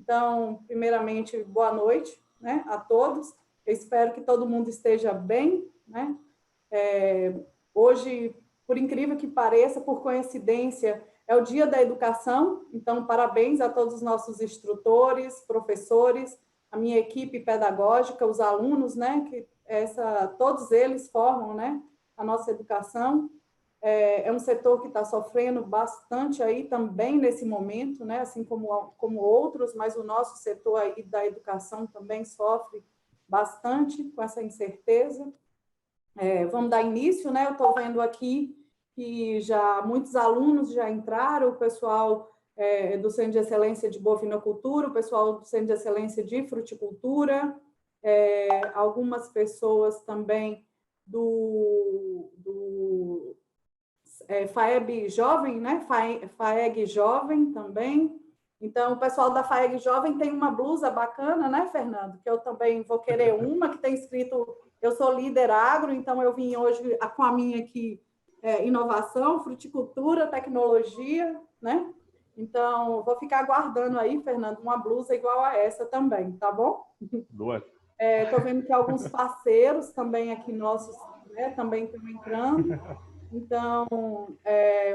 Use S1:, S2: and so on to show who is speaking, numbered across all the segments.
S1: Então, primeiramente, boa noite, né, a todos. Eu espero que todo mundo esteja bem, né? Hoje, por incrível que pareça, por coincidência, é o Dia da Educação, então parabéns a todos os nossos instrutores, professores, a minha equipe pedagógica, os alunos, né, que todos eles formam, né, a nossa educação. É um setor que está sofrendo bastante aí também nesse momento, né, assim como outros, mas o nosso setor aí da educação também sofre bastante com essa incerteza. Vamos dar início, né? Eu estou vendo aqui que já muitos alunos já entraram, o pessoal do Centro de Excelência de Bovinocultura, o pessoal do Centro de Excelência de Fruticultura, algumas pessoas também do FAEB Jovem, né? FAEG Jovem também. Então, o pessoal da FAEG Jovem tem uma blusa bacana, né, Fernando? Que eu também vou querer uma, que tem escrito eu sou líder agro, então eu vim hoje com a minha aqui, inovação, fruticultura, tecnologia, né? Então, vou ficar aguardando aí, Fernando, uma blusa igual a essa também, tá bom?
S2: Boa.
S1: Estou vendo que alguns parceiros também aqui nossos, né, também estão entrando. Então,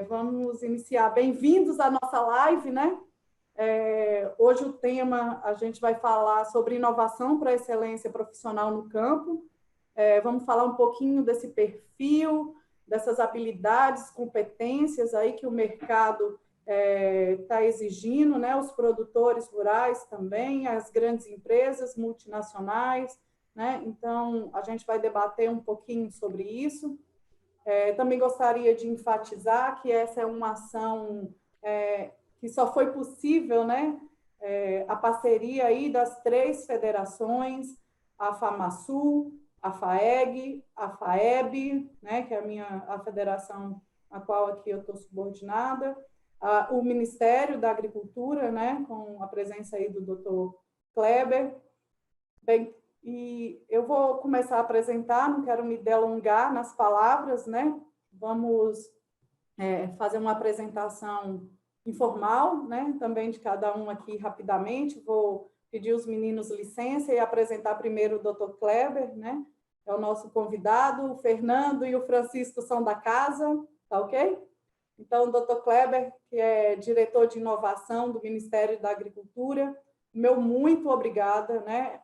S1: vamos iniciar. Bem-vindos à nossa live, né? Hoje o tema, a gente vai falar sobre inovação para a excelência profissional no campo. Vamos falar um pouquinho desse perfil, dessas habilidades, competências aí que o mercado está exigindo, né? Os produtores rurais também, as grandes empresas multinacionais, né? Então, a gente vai debater um pouquinho sobre isso. Também gostaria de enfatizar que essa é uma ação que só foi possível, né? A parceria aí das 3 federações, a FAMASUL, a FAEG, a FAEB, né? Que é a federação a qual aqui eu estou subordinada, o Ministério da Agricultura, né? Com a presença aí do Dr. Kleber. Bem, e eu vou começar a apresentar, não quero me delongar nas palavras, né? Vamos fazer uma apresentação informal, né? Também de cada um aqui rapidamente. Vou pedir os meninos licença e apresentar primeiro o Dr. Kleber, né? É o nosso convidado, o Fernando e o Francisco são da casa, tá ok? Então, o Dr. Kleber, que é diretor de inovação do Ministério da Agricultura, meu muito obrigada, né?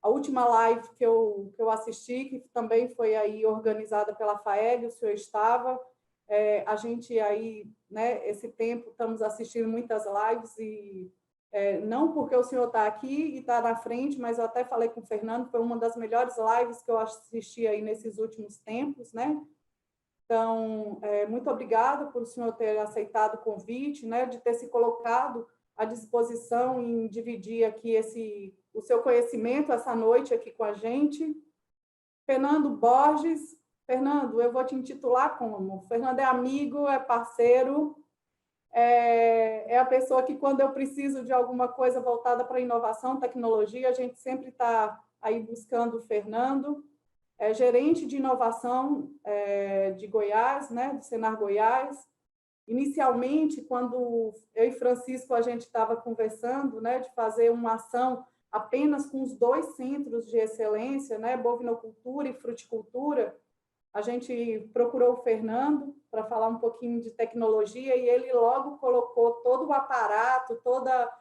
S1: A última live que eu assisti, que também foi aí organizada pela FAEG, o senhor estava, a gente aí, né, esse tempo, estamos assistindo muitas lives e não porque o senhor está aqui e está na frente, mas eu até falei com o Fernando, foi uma das melhores lives que eu assisti aí nesses últimos tempos, né? Então, muito obrigada por o senhor ter aceitado o convite, né, de ter se colocado à disposição em dividir aqui o seu conhecimento essa noite aqui com a gente. Fernando Borges. Fernando, eu vou te intitular como? Fernando é amigo, é parceiro, é a pessoa que, quando eu preciso de alguma coisa voltada para inovação, tecnologia, a gente sempre está aí buscando o Fernando. É gerente de inovação de Goiás, né, do Senar Goiás. Inicialmente, quando eu e Francisco a gente estava conversando, né, de fazer uma ação apenas com os 2 centros de excelência, né, bovinocultura e fruticultura, a gente procurou o Fernando para falar um pouquinho de tecnologia e ele logo colocou todo o aparato, toda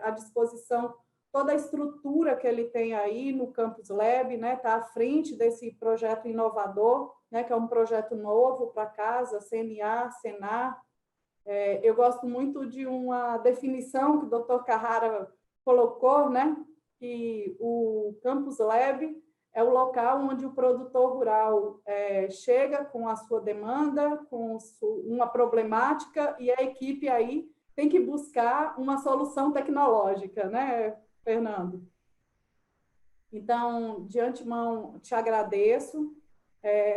S1: a disposição, toda a estrutura que ele tem aí no Campus Lab, né, está à frente desse projeto inovador, né, que é um projeto novo para casa, CNA, Senar. Eu gosto muito de uma definição que o Dr. Carrara colocou, né, que o Campus Lab é o local onde o produtor rural chega com a sua demanda, com uma problemática, e a equipe aí tem que buscar uma solução tecnológica, né, Fernando? Então, de antemão, te agradeço.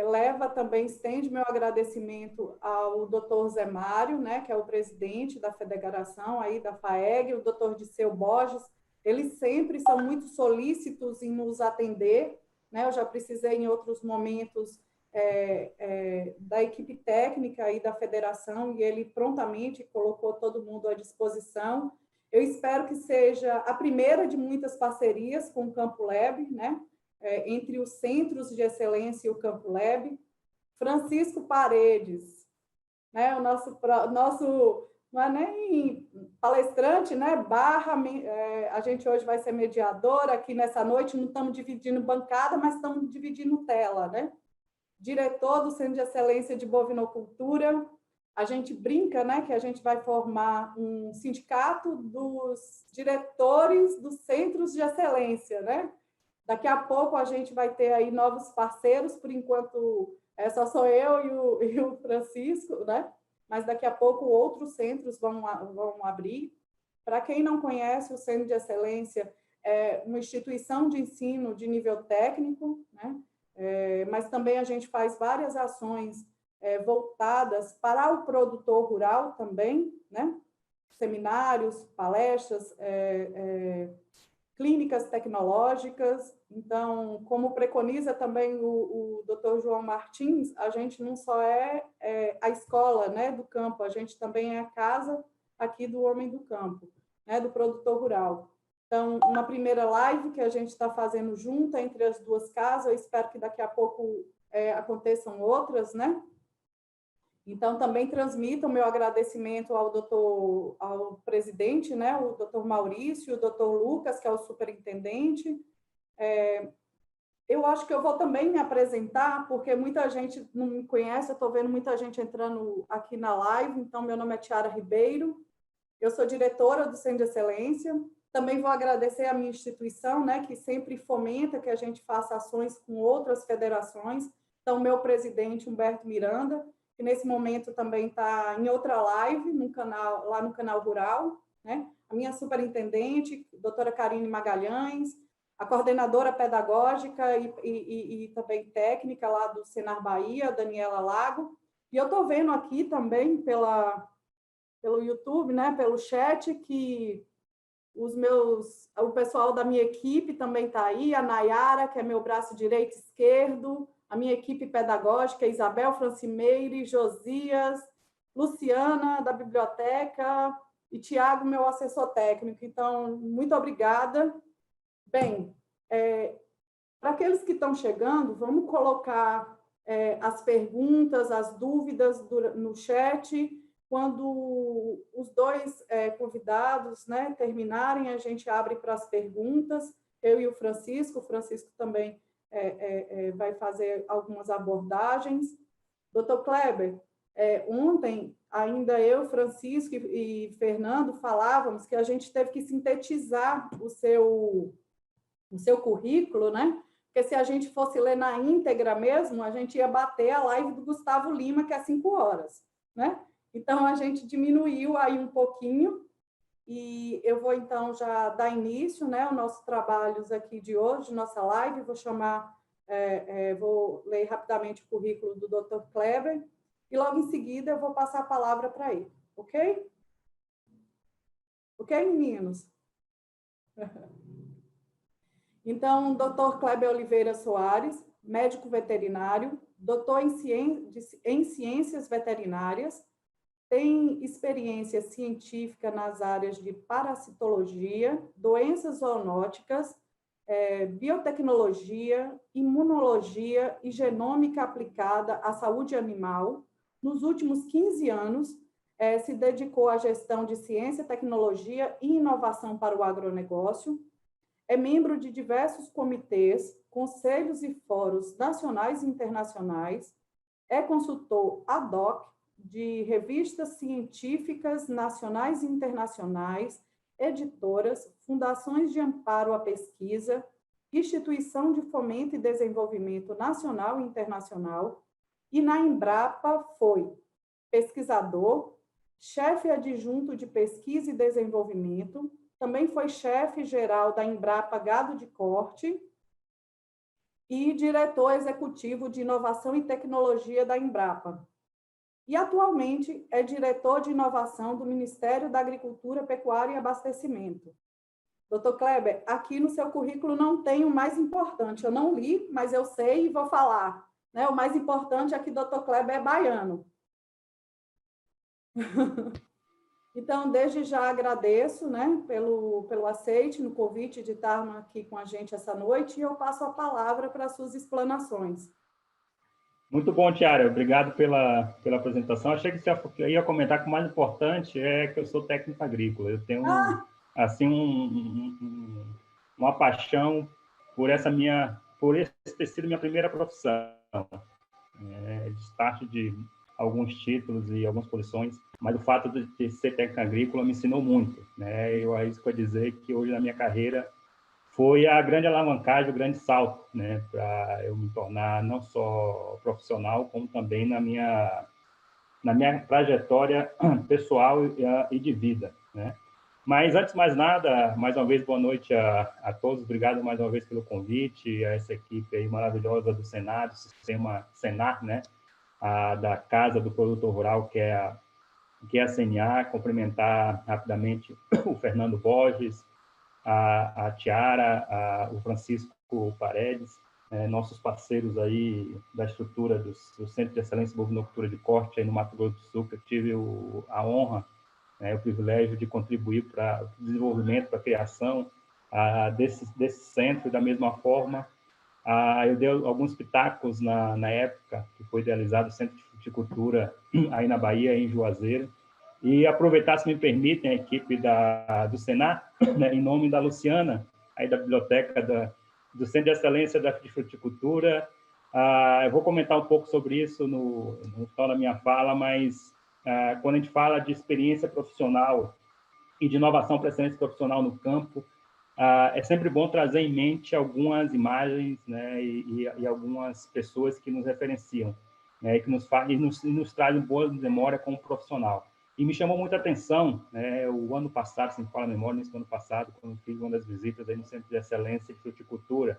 S1: Leva também, estende meu agradecimento ao doutor Zé Mário, né, que é o presidente da federação aí da FAEG, o doutor Disseu Borges. Eles sempre são muito solícitos em nos atender, né? Eu já precisei em outros momentos da equipe técnica aí da federação e ele prontamente colocou todo mundo à disposição. Eu espero que seja a primeira de muitas parcerias com o Campo Lab, né? Entre os centros de excelência e o Campo Lab. Francisco Paredes, né? O nosso não é nem palestrante, né? A gente hoje vai ser mediador aqui nessa noite, não estamos dividindo bancada, mas estamos dividindo tela, né? Diretor do Centro de Excelência de Bovinocultura. A gente brinca, né, que a gente vai formar um sindicato dos diretores dos centros de excelência, né? Daqui a pouco a gente vai ter aí novos parceiros, por enquanto só sou eu e o Francisco, né? Mas daqui a pouco outros centros vão abrir. Para quem não conhece, o Centro de Excelência é uma instituição de ensino de nível técnico, né? Mas também a gente faz várias ações voltadas para o produtor rural também, né? Seminários, palestras, clínicas tecnológicas. Então, como preconiza também o Dr. João Martins, a gente não só é a escola, né, do campo, a gente também é a casa aqui do homem do campo, né, do produtor rural. Então, uma primeira live que a gente está fazendo junto entre as duas casas, eu espero que daqui a pouco aconteçam outras, né? Então, também transmito o meu agradecimento ao presidente, né, o doutor Maurício, o doutor Lucas, que é o superintendente. Eu acho que eu vou também me apresentar, porque muita gente não me conhece, eu estou vendo muita gente entrando aqui na live. Então, meu nome é Tiara Ribeiro, eu sou diretora do Centro de Excelência. Também vou agradecer a minha instituição, né, que sempre fomenta que a gente faça ações com outras federações. Então, meu presidente, Humberto Miranda, que nesse momento também está em outra live, lá no canal Rural, né? A minha superintendente, doutora Karine Magalhães, a coordenadora pedagógica e também técnica lá do Senar Bahia, Daniela Lago. E eu estou vendo aqui também pelo YouTube, né, pelo chat, que o pessoal da minha equipe também está aí, a Nayara, que é meu braço direito e esquerdo, a minha equipe pedagógica, Isabel Francimeire, Josias, Luciana, da biblioteca, e Tiago, meu assessor técnico. Então, muito obrigada. Bem, para aqueles que estão chegando, vamos colocar as perguntas, as dúvidas no chat. Quando os dois convidados, né, terminarem, a gente abre para as perguntas. Eu e o Francisco também vai fazer algumas abordagens. Doutor Kleber, ontem, ainda eu, Francisco e Fernando falávamos que a gente teve que sintetizar o seu currículo, né? Porque se a gente fosse ler na íntegra mesmo, a gente ia bater a live do Gustavo Lima, que é 5 horas, né? Então, a gente diminuiu aí um pouquinho, e eu vou, então, já dar início, né, aos nossos trabalhos aqui de hoje, nossa live. Vou ler rapidamente o currículo do Dr. Kleber, e logo em seguida eu vou passar a palavra para ele, ok? Ok, meninos? Então, Dr. Kleber Oliveira Soares, médico veterinário, doutor em ciências veterinárias, tem experiência científica nas áreas de parasitologia, doenças zoonóticas, biotecnologia, imunologia e genômica aplicada à saúde animal. Nos últimos 15 anos, se dedicou à gestão de ciência, tecnologia e inovação para o agronegócio. É membro de diversos comitês, conselhos e fóruns nacionais e internacionais. É consultor ad hoc de revistas científicas nacionais e internacionais, editoras, fundações de amparo à pesquisa, instituição de fomento e desenvolvimento nacional e internacional, e na Embrapa foi pesquisador, chefe adjunto de pesquisa e desenvolvimento, também foi chefe geral da Embrapa Gado de Corte e diretor executivo de inovação e tecnologia da Embrapa. E atualmente é diretor de inovação do Ministério da Agricultura, Pecuária e Abastecimento. Doutor Kleber, aqui no seu currículo não tem o mais importante. Eu não li, mas eu sei e vou falar, né? O mais importante é que doutor Kleber é baiano. Então, desde já agradeço, né, pelo aceite no convite de estar aqui com a gente essa noite, e eu passo a palavra para as suas explanações.
S2: Muito bom, Tiara. Obrigado pela apresentação. Achei que você ia comentar que o mais importante é que eu sou técnico agrícola. Eu tenho, assim, uma paixão por esse ter sido minha primeira profissão. De start de alguns títulos e algumas posições, mas o fato de ser técnico agrícola me ensinou muito, né? Eu arrisco a dizer que hoje na minha carreira foi a grande alavancagem, o grande salto, né, para eu me tornar não só profissional, como também na minha trajetória pessoal e de vida, né? Mas, antes de mais nada, mais uma vez, boa noite a todos. Obrigado mais uma vez pelo convite, a essa equipe aí maravilhosa do Senado, sistema Senar, né? Da Casa do Produtor Rural, que é a CNA. Cumprimentar rapidamente o Fernando Borges, a Tiara, o Francisco Paredes, nossos parceiros aí da estrutura do Centro de Excelência em Bovinocultura de Corte aí no Mato Grosso do Sul, que eu tive a honra, o privilégio de contribuir para o desenvolvimento, para a criação desse centro. Da mesma forma, eu dei alguns pitacos na época que foi idealizado o Centro de Fruticultura aí na Bahia, em Juazeiro, e aproveitar, se me permitem, a equipe do Senar, né, em nome da Luciana, aí da biblioteca do Centro de Excelência de Fruticultura. Eu vou comentar um pouco sobre isso no final da minha fala, mas quando a gente fala de experiência profissional e de inovação para excelência profissional no campo, é sempre bom trazer em mente algumas imagens, né, e algumas pessoas que nos referenciam, né, que nos trazem boas memórias como profissional. E me chamou muita atenção, né, o ano passado, se me fala a memória, nesse ano passado, quando fiz uma das visitas aí no Centro de Excelência de Fruticultura,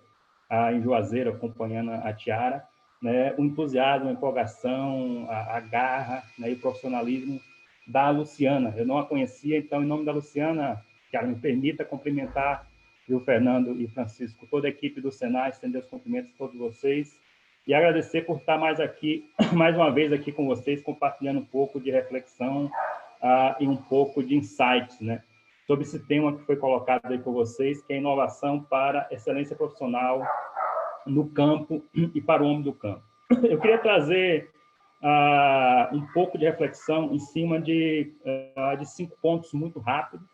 S2: em Juazeiro, acompanhando a Tiara, né, o entusiasmo, a empolgação, a garra, né, e o profissionalismo da Luciana. Eu não a conhecia, então, em nome da Luciana, Tiara, me permita cumprimentar o Fernando e Francisco, toda a equipe do Senai, estender os cumprimentos a todos vocês e agradecer por estar mais uma vez aqui com vocês, compartilhando um pouco de reflexão e um pouco de insights, né, sobre esse tema que foi colocado aí por vocês, que é inovação para excelência profissional no campo e para o homem do campo. Eu queria trazer um pouco de reflexão em cima de 5 pontos muito rápidos.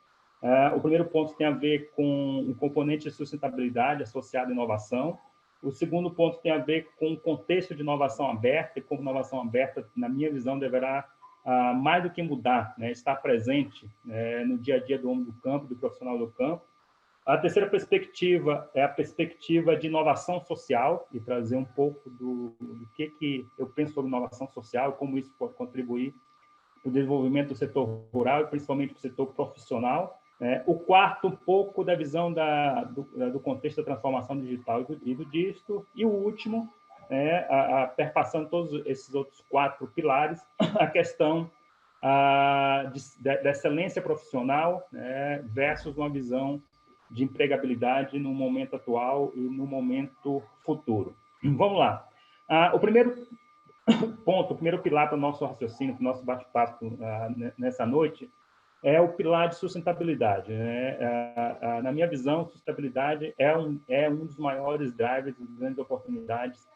S2: O primeiro ponto tem a ver com o componente de sustentabilidade associado à inovação. O segundo ponto tem a ver com o contexto de inovação aberta, e como inovação aberta, na minha visão, deverá, mais do que mudar, né, estar presente no dia a dia do homem do campo, do profissional do campo. A terceira perspectiva é a perspectiva de inovação social, e trazer um pouco do que eu penso sobre inovação social, como isso pode contribuir para o desenvolvimento do setor rural e principalmente do setor profissional. O quarto, um pouco da visão do contexto da transformação digital e do dígito. E o último, perpassando todos esses outros 4 pilares, a questão da excelência profissional, versus uma visão de empregabilidade no momento atual e no momento futuro. Vamos lá. O primeiro ponto, o primeiro pilar para o nosso raciocínio, para o nosso bate-papo nessa noite, é o pilar de sustentabilidade. Na minha visão, sustentabilidade é um dos maiores drivers, das grandes oportunidades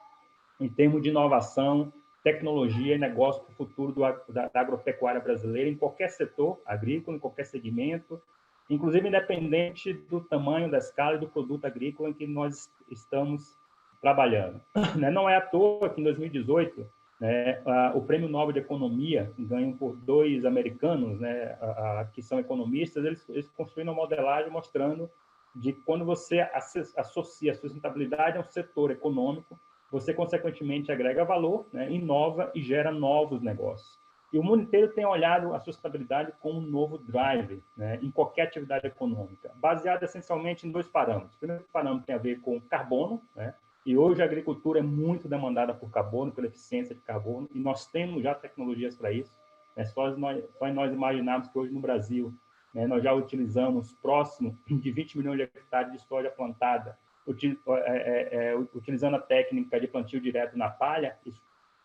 S2: em termos de inovação, tecnologia e negócio para o futuro da agropecuária brasileira, em qualquer setor agrícola, em qualquer segmento, inclusive independente do tamanho, da escala e do produto agrícola em que nós estamos trabalhando. Não é à toa que, em 2018, o Prêmio Nobel de Economia, ganho por 2 americanos, que são economistas, eles construíram uma modelagem mostrando de quando você associa a sustentabilidade a um setor econômico, você, consequentemente, agrega valor, inova e gera novos negócios. E o mundo inteiro tem olhado a sustentabilidade como um novo driver, em qualquer atividade econômica, baseado essencialmente em 2 parâmetros. O primeiro parâmetro tem a ver com carbono, e hoje a agricultura é muito demandada por carbono, pela eficiência de carbono, e nós temos já tecnologias para isso. Só nós imaginarmos que hoje no Brasil nós já utilizamos próximo de 20 milhões de hectares de soja plantada, utilizando a técnica de plantio direto na palha, isso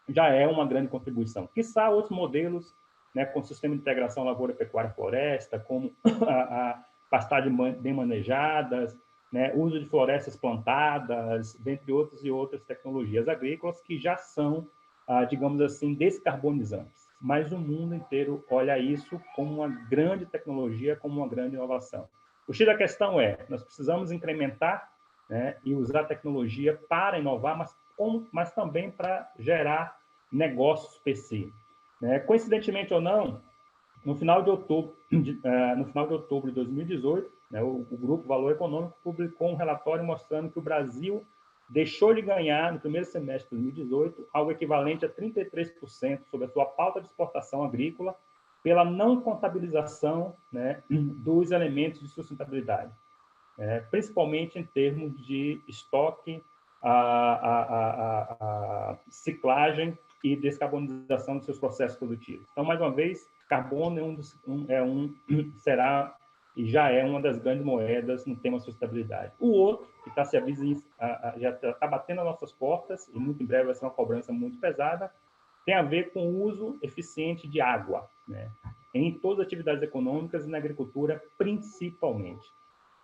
S2: já é uma grande contribuição. Quiçá outros modelos né, com o sistema de integração lavoura, pecuária, floresta, como a pastagem bem manejadas, né, uso de florestas plantadas, dentre outras e outras tecnologias agrícolas que já são, digamos assim, descarbonizantes. Mas o mundo inteiro olha isso como uma grande tecnologia, como uma grande inovação. O X da questão é, nós precisamos incrementar, né, e usar a tecnologia para inovar, mas também para gerar negócios per si. Coincidentemente ou não, no final de outubro de 2018, né, o Grupo Valor Econômico publicou um relatório mostrando que o Brasil deixou de ganhar, no primeiro semestre de 2018, algo equivalente a 33% sobre a sua pauta de exportação agrícola, pela não contabilização, né, dos elementos de sustentabilidade, principalmente em termos de estoque, a ciclagem e descarbonização dos seus processos produtivos. Então, mais uma vez, carbono será e já é uma das grandes moedas no tema sustentabilidade. O outro, que está se já está batendo as nossas portas, e muito em breve vai ser uma cobrança muito pesada, tem a ver com o uso eficiente de água, né, em todas as atividades econômicas e na agricultura, principalmente.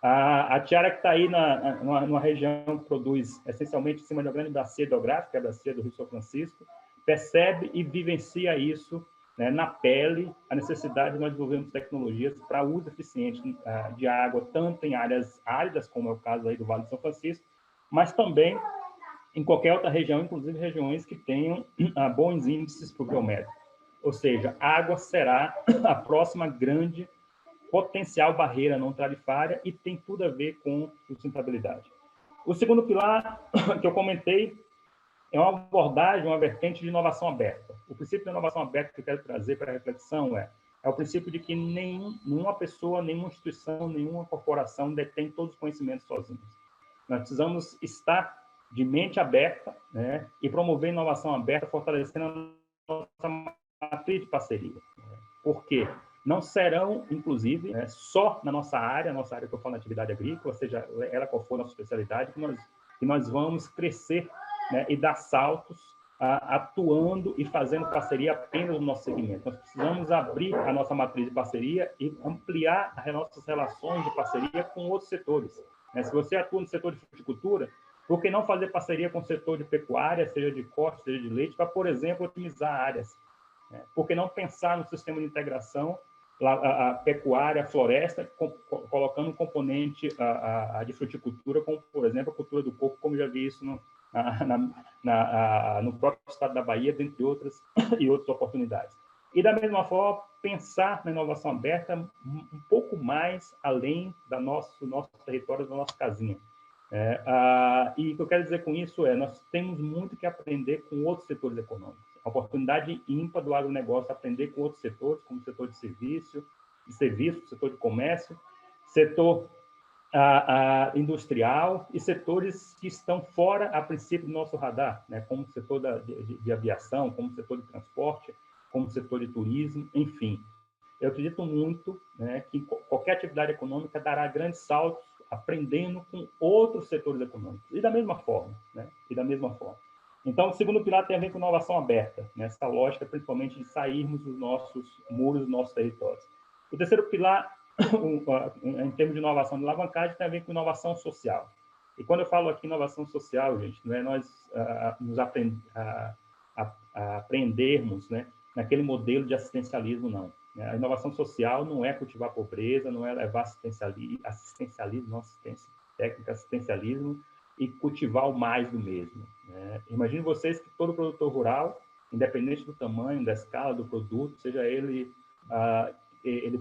S2: A Tiara, que está aí numa região que produz essencialmente em cima de uma grande bacia hidrográfica, a bacia do Rio São Francisco, percebe e vivencia isso, né, na pele, a necessidade de nós desenvolvermos tecnologias para uso eficiente de água, tanto em áreas áridas, como é o caso aí do Vale do São Francisco, mas também em qualquer outra região, inclusive regiões que tenham bons índices para o biométrico. Ou seja, a água será a próxima grande potencial barreira não tarifária e tem tudo a ver com sustentabilidade. O segundo pilar que eu comentei é uma abordagem, uma vertente de inovação aberta. O princípio de inovação aberta que eu quero trazer para a reflexão é o princípio de que nenhuma pessoa, nenhuma instituição, nenhuma corporação detém todos os conhecimentos sozinhos. Nós precisamos estar de mente aberta, né, e promover inovação aberta, fortalecendo a nossa matriz de parceria. Por quê? Não serão, inclusive, só na nossa área que eu falo na atividade agrícola, seja ela qual for a nossa especialidade, que nós vamos crescer, né, e dar saltos atuando e fazendo parceria apenas no nosso segmento. Nós precisamos abrir a nossa matriz de parceria e ampliar as nossas relações de parceria com outros setores. Se você atua no setor de fruticultura, por que não fazer parceria com o setor de pecuária, seja de corte, seja de leite, para, por exemplo, otimizar áreas? Por que não pensar no sistema de integração, a pecuária, a floresta, colocando um componente de fruticultura, como, por exemplo, a cultura do coco, como já vi isso no próprio estado da Bahia, dentre outras e outras oportunidades. E, da mesma forma, pensar na inovação aberta um pouco mais além do nosso território, da nossa casinha. E o que eu quero dizer com isso nós temos muito que aprender com outros setores econômicos. A oportunidade ímpar do agronegócio aprender com outros setores, como o setor de serviço, setor de comércio, setor industrial e setores que estão fora, a princípio, do nosso radar, né, como o setor de aviação, como o setor de transporte, como o setor de turismo, enfim. Eu acredito muito, né, que qualquer atividade econômica dará grandes saltos aprendendo com outros setores econômicos. E da mesma forma, né? Então, o segundo pilar tem a ver com inovação aberta, nessa lógica, principalmente, de sairmos dos nossos muros, dos nossos territórios. O terceiro pilar, em termos de inovação de alavancagem, tem a ver com inovação social. E quando eu falo aqui inovação social, gente, não é nós nos aprendermos, né, naquele modelo de assistencialismo, não. A inovação social não é cultivar pobreza, não é levar assistencialismo, não assistência técnica, assistencialismo, e cultivar o mais do mesmo. Imagine vocês que todo produtor rural, independente do tamanho, da escala do produto, seja ele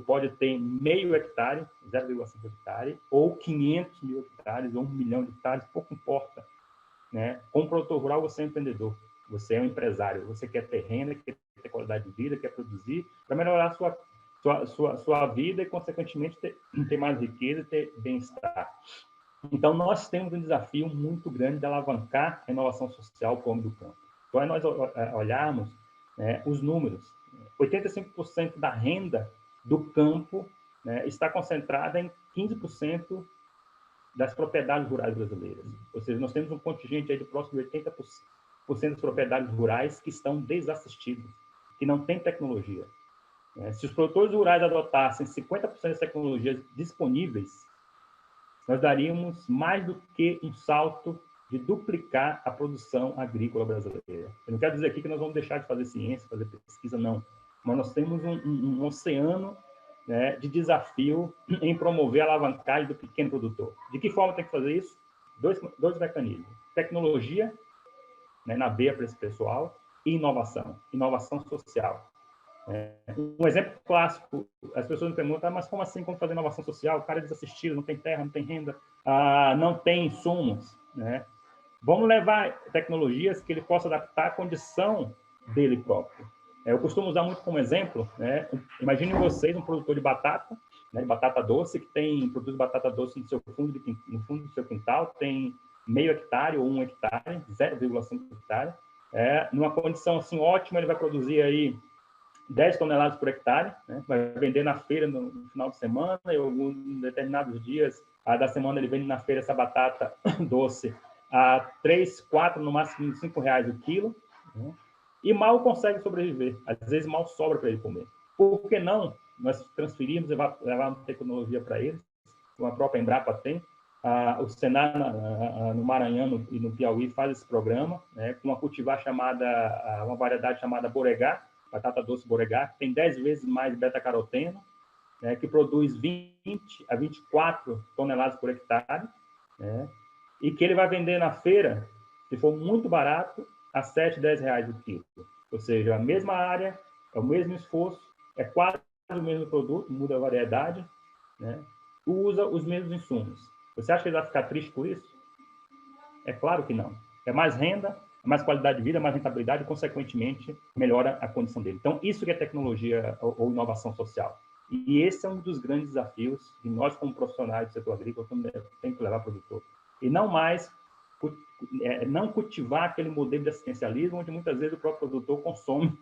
S2: pode ter meio hectare, 0,5 hectare, ou 500 mil hectares, ou 1 milhão de hectares, pouco importa. Como produtor rural, você é um empreendedor, você é um empresário, você quer ter renda, quer ter qualidade de vida, quer produzir, para melhorar a sua vida e, consequentemente, ter mais riqueza e ter bem-estar. Então, nós temos um desafio muito grande de alavancar a inovação social para o homem do campo. Então, nós olharmos os números, 85% da renda do campo está concentrada em 15% das propriedades rurais brasileiras. Ou seja, nós temos um contingente aí de próximo de 80% das propriedades rurais que estão desassistidas, que não têm tecnologia. Se os produtores rurais adotassem 50% das tecnologias disponíveis, nós daríamos mais do que um salto de duplicar a produção agrícola brasileira. Eu não quero dizer aqui que nós vamos deixar de fazer ciência, fazer pesquisa, não. Mas nós temos um oceano, né, de desafio em promover a alavancagem do pequeno produtor. De que forma tem que fazer isso? Dois mecanismos. Tecnologia, né, na veia para esse pessoal, e inovação social. Um exemplo clássico, as pessoas me perguntam, mas como assim, como fazer inovação social? O cara é desassistido, não tem terra, não tem renda, não tem insumos, né? Vamos levar tecnologias que ele possa adaptar à condição dele próprio. Eu costumo usar muito como exemplo, né? Imaginem vocês um produtor de batata, né, de batata doce, que tem produto de batata doce no fundo do seu quintal, tem meio hectare ou 1 hectare, 0,5 hectare. Numa condição assim ótima, ele vai produzir aí 10 toneladas por hectare, né? Vai vender na feira no final de semana, e em determinados dias da semana ele vende na feira essa batata doce a 3, 4, no máximo R$5 o quilo, né? E mal consegue sobreviver, às vezes mal sobra para ele comer. Por que não nós transferirmos e levarmos tecnologia para eles, como a própria Embrapa tem? O Senar no Maranhão e no Piauí faz esse programa, né, com uma variedade chamada Boregá, batata doce Boregá, que tem 10 vezes mais beta-caroteno, né, que produz 20 a 24 toneladas por hectare, né, e que ele vai vender na feira, se for muito barato, a R$7, R$10 o quilo. Ou seja, a mesma área, é o mesmo esforço, é quase o mesmo produto, muda a variedade, né, usa os mesmos insumos. Você acha que ele vai ficar triste por isso? É claro que não. É mais renda, é mais qualidade de vida, mais rentabilidade e, consequentemente, melhora a condição dele. Então, isso que é tecnologia ou inovação social. E esse é um dos grandes desafios que nós, como profissionais do setor agrícola, temos que levar para o produtor. E não mais não cultivar aquele modelo de assistencialismo onde, muitas vezes, o próprio produtor consome,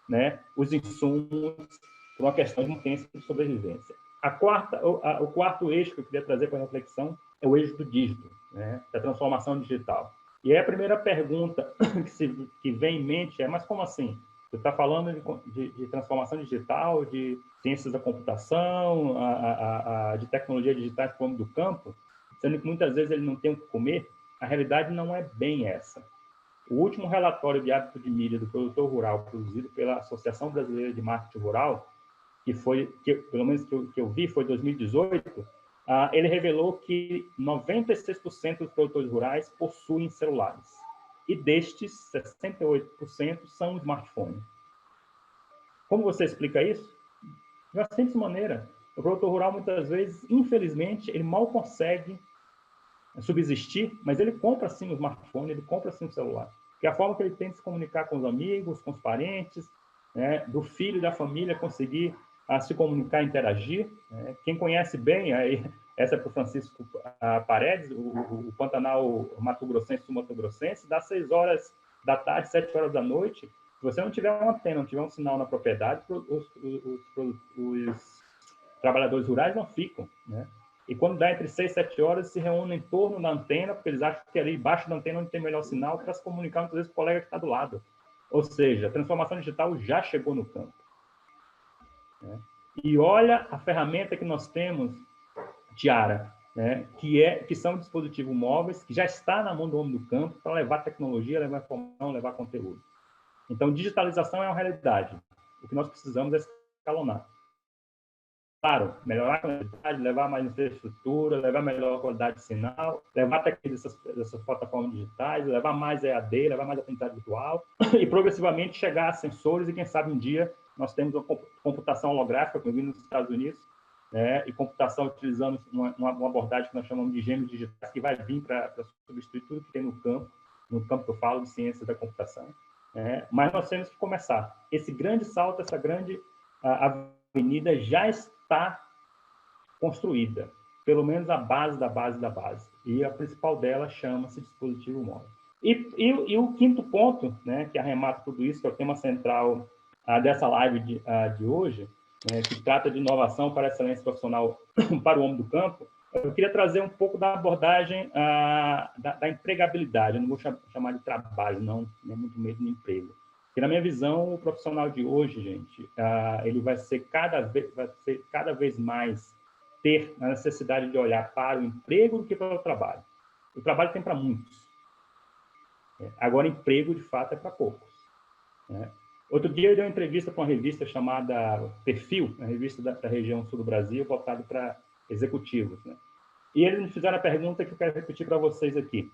S2: né, os insumos por uma questão de intensa de sobrevivência. O quarto eixo que eu queria trazer para a reflexão é o eixo do dígito, né, da transformação digital. E aí a primeira pergunta que vem em mente é, mas como assim? Você está falando de transformação digital, de ciências da computação, de tecnologia digital para o homem do campo, sendo que muitas vezes ele não tem o que comer? A realidade não é bem essa. O último relatório de hábito de mídia do produtor rural, produzido pela Associação Brasileira de Marketing Rural, pelo menos que eu vi, foi 2018, ele revelou que 96% dos produtores rurais possuem celulares. E destes, 68% são smartphones. Como você explica isso? De uma simples maneira. O produtor rural, muitas vezes, infelizmente, ele mal consegue subsistir, mas ele compra, sim, o smartphone, ele compra, sim, o celular. Que é a forma que ele tem de se comunicar com os amigos, com os parentes, né, do filho, da família, conseguir se comunicar, interagir. Né? Quem conhece bem, aí, essa é para o Francisco Paredes, o Pantanal Mato Grossense, Sul-Mato Grossense, das 6 horas da tarde, 7 horas da noite, se você não tiver uma antena, não tiver um sinal na propriedade, os trabalhadores rurais não ficam, né? E quando dá entre 6 e 7 horas, se reúnem em torno da antena, porque eles acham que ali embaixo da antena onde tem melhor sinal, para se comunicar muitas vezes com o colega que está do lado. Ou seja, a transformação digital já chegou no campo. Né? E olha a ferramenta que nós temos, Tiara, né? que são dispositivos móveis, que já está na mão do homem do campo para levar tecnologia, levar informação, levar conteúdo. Então, digitalização é uma realidade. O que nós precisamos é escalonar. Claro, melhorar a qualidade, levar mais infraestrutura, levar melhor qualidade de sinal, levar tecnologia dessas plataformas digitais, levar mais EAD, levar mais aprendizagem virtual e progressivamente chegar a sensores e, quem sabe, um dia nós temos uma computação holográfica, como vimos nos Estados Unidos, né, e computação utilizando uma abordagem que nós chamamos de gêmeos digitais, que vai vir para substituir tudo que tem no campo que eu falo de ciências da computação. Mas nós temos que começar. Esse grande salto, essa grande avenida já está construída, pelo menos a base da base da base. E a principal dela chama-se dispositivo móvel. E o quinto ponto, né, que arremata tudo isso, que é o tema central dessa live de hoje, que trata de inovação para a excelência profissional para o homem do campo, eu queria trazer um pouco da abordagem da empregabilidade. Eu não vou chamar de trabalho, não, nem muito medo de emprego. E na minha visão, o profissional de hoje, gente, ele vai ser cada vez mais ter a necessidade de olhar para o emprego do que para o trabalho. O trabalho tem para muitos. Agora, emprego, de fato, é para poucos. Né? Outro dia, eu dei uma entrevista para uma revista chamada Perfil, uma revista da região sul do Brasil, voltada para executivos. Né? E eles me fizeram a pergunta que eu quero repetir para vocês aqui.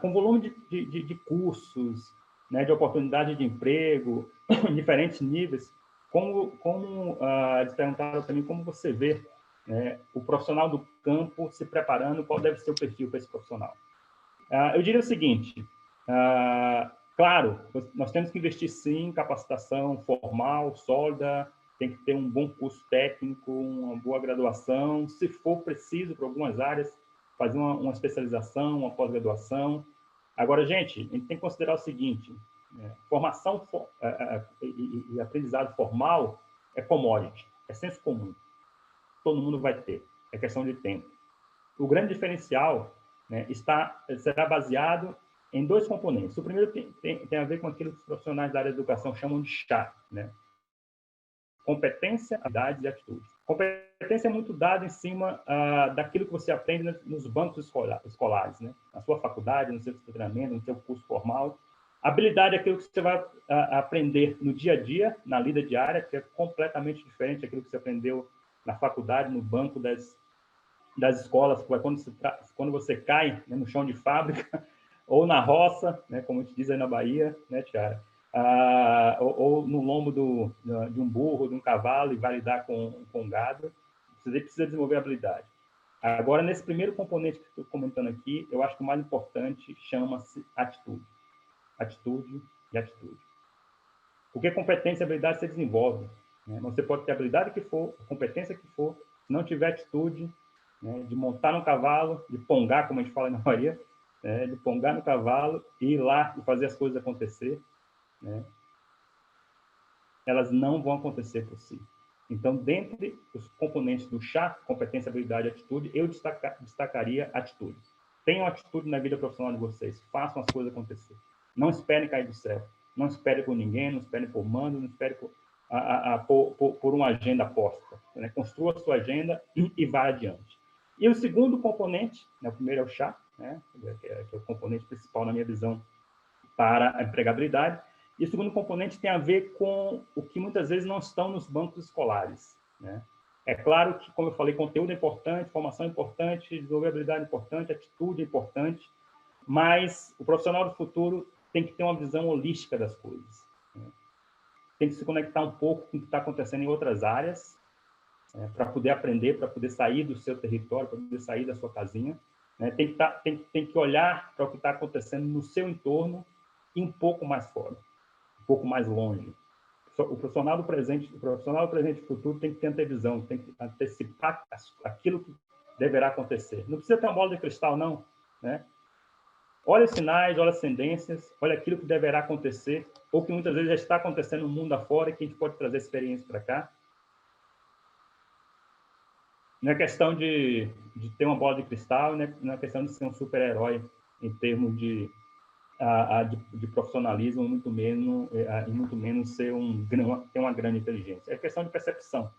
S2: Com o volume de cursos, né, de oportunidade de emprego, em diferentes níveis, eles perguntaram para mim como você vê, né, o profissional do campo se preparando, qual deve ser o perfil para esse profissional. Eu diria o seguinte, claro, nós temos que investir sim em capacitação formal, sólida, tem que ter um bom curso técnico, uma boa graduação, se for preciso para algumas áreas, fazer uma especialização, uma pós-graduação. Agora, gente, a gente tem que considerar o seguinte, formação e aprendizado formal é commodity, é senso comum. Todo mundo vai ter, é questão de tempo. O grande diferencial, né, será baseado em dois componentes. O primeiro tem a ver com aquilo que os profissionais da área da educação chamam de chá, né? Competência, habilidades e atitudes. Competência é muito dada em cima daquilo que você aprende nos bancos escolares, né? Na sua faculdade, no seu treinamento, no seu curso formal. Habilidade é aquilo que você vai aprender no dia a dia, na lida diária, que é completamente diferente daquilo que você aprendeu na faculdade, no banco das escolas, quando você cai, né, no chão de fábrica, ou na roça, né, como a gente diz aí na Bahia, né, Tiara? Ou no lombo de um burro, de um cavalo, e vai lidar com gado. Você precisa desenvolver habilidade. Agora, nesse primeiro componente que estou comentando aqui, eu acho que o mais importante chama-se atitude. Atitude e atitude. Porque competência e habilidade você desenvolve. Né? Você pode ter a habilidade que for, a competência que for, se não tiver atitude, né, de montar no cavalo, de pongar, como a gente fala na Bahia, né, de pongar no cavalo e ir lá e fazer as coisas acontecer, né, elas não vão acontecer por si. Então, dentre os componentes do chá, competência, habilidade e atitude, eu destacaria atitude. Tenham atitude na vida profissional de vocês. Façam as coisas acontecer. Não esperem cair do céu. Não esperem por ninguém, não esperem por mando, não esperem por uma agenda posta. Né? Construa a sua agenda e vá adiante. E o segundo componente, né, o primeiro é o chá, né, que é o componente principal na minha visão para a empregabilidade. E o segundo componente tem a ver com o que muitas vezes não estão nos bancos escolares. Né? É claro que, como eu falei, conteúdo é importante, formação é importante, desenvolvimento é importante, atitude é importante, mas o profissional do futuro tem que ter uma visão holística das coisas. Né? Tem que se conectar um pouco com o que está acontecendo em outras áreas, para poder aprender, para poder sair do seu território, para poder sair da sua casinha. Né? Tem que olhar para o que está acontecendo no seu entorno e um pouco mais fora, um pouco mais longe. O profissional do presente e futuro tem que ter antevisão, tem que antecipar aquilo que deverá acontecer. Não precisa ter uma bola de cristal, não. Né? Olha os sinais, olha as tendências, olha aquilo que deverá acontecer, ou que muitas vezes já está acontecendo no mundo afora e que a gente pode trazer experiência para cá. Não é questão de ter uma bola de cristal, né? Não é questão de ser um super-herói em termos de profissionalismo, muito menos ter uma grande inteligência. É questão de percepção.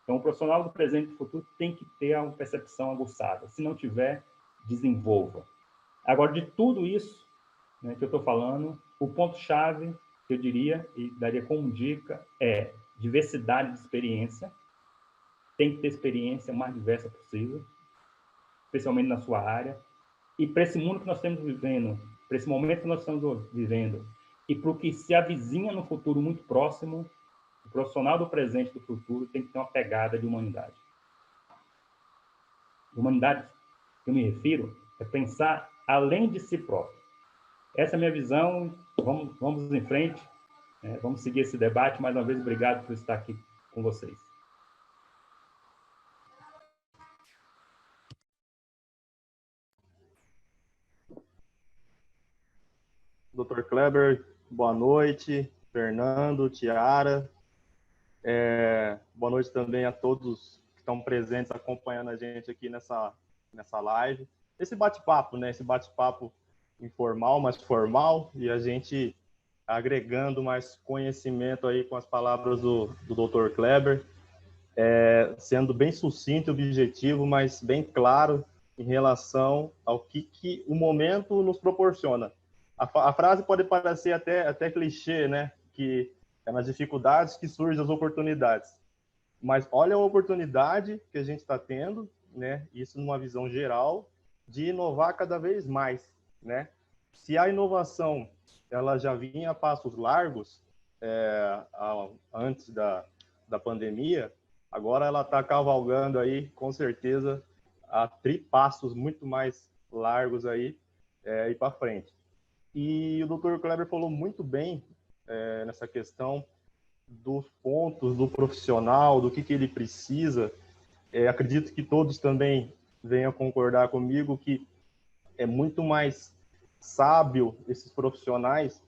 S2: Então, o profissional do presente e do futuro tem que ter uma percepção aguçada. Se não tiver, desenvolva. Agora, de tudo isso, né, que eu estou falando, o ponto-chave, eu diria, e daria como dica, é diversidade de experiência. Tem que ter experiência mais diversa possível, especialmente na sua área. E para esse mundo que nós estamos vivendo, para esse momento que nós estamos vivendo, e para o que se avizinha no futuro muito próximo, o profissional do presente e do futuro tem que ter uma pegada de humanidade. Humanidade, que eu me refiro, é pensar além de si próprio. Essa é a minha visão. Vamos em frente, né? Vamos seguir esse debate. Mais uma vez, obrigado por estar aqui com vocês.
S3: Dr. Kleber, boa noite. Fernando, Tiara. Boa noite também a todos que estão presentes acompanhando a gente aqui nessa live. Esse bate-papo, né? Esse bate-papo informal, mas formal, e a gente agregando mais conhecimento aí com as palavras do Dr. Kleber, sendo bem sucinto e objetivo, mas bem claro em relação ao que o momento nos proporciona. A frase pode parecer até clichê, né? Que é nas dificuldades que surgem as oportunidades. Mas olha a oportunidade que a gente está tendo, né? Isso numa visão geral, de inovar cada vez mais, né? Se a inovação ela já vinha a passos largos antes da pandemia, agora ela está cavalgando aí, com certeza, a tripassos muito mais largos aí e para frente. E o Dr. Kleber falou muito bem nessa questão dos pontos do profissional, do que ele precisa. Acredito que todos também venham concordar comigo que é muito mais sábio esses profissionais,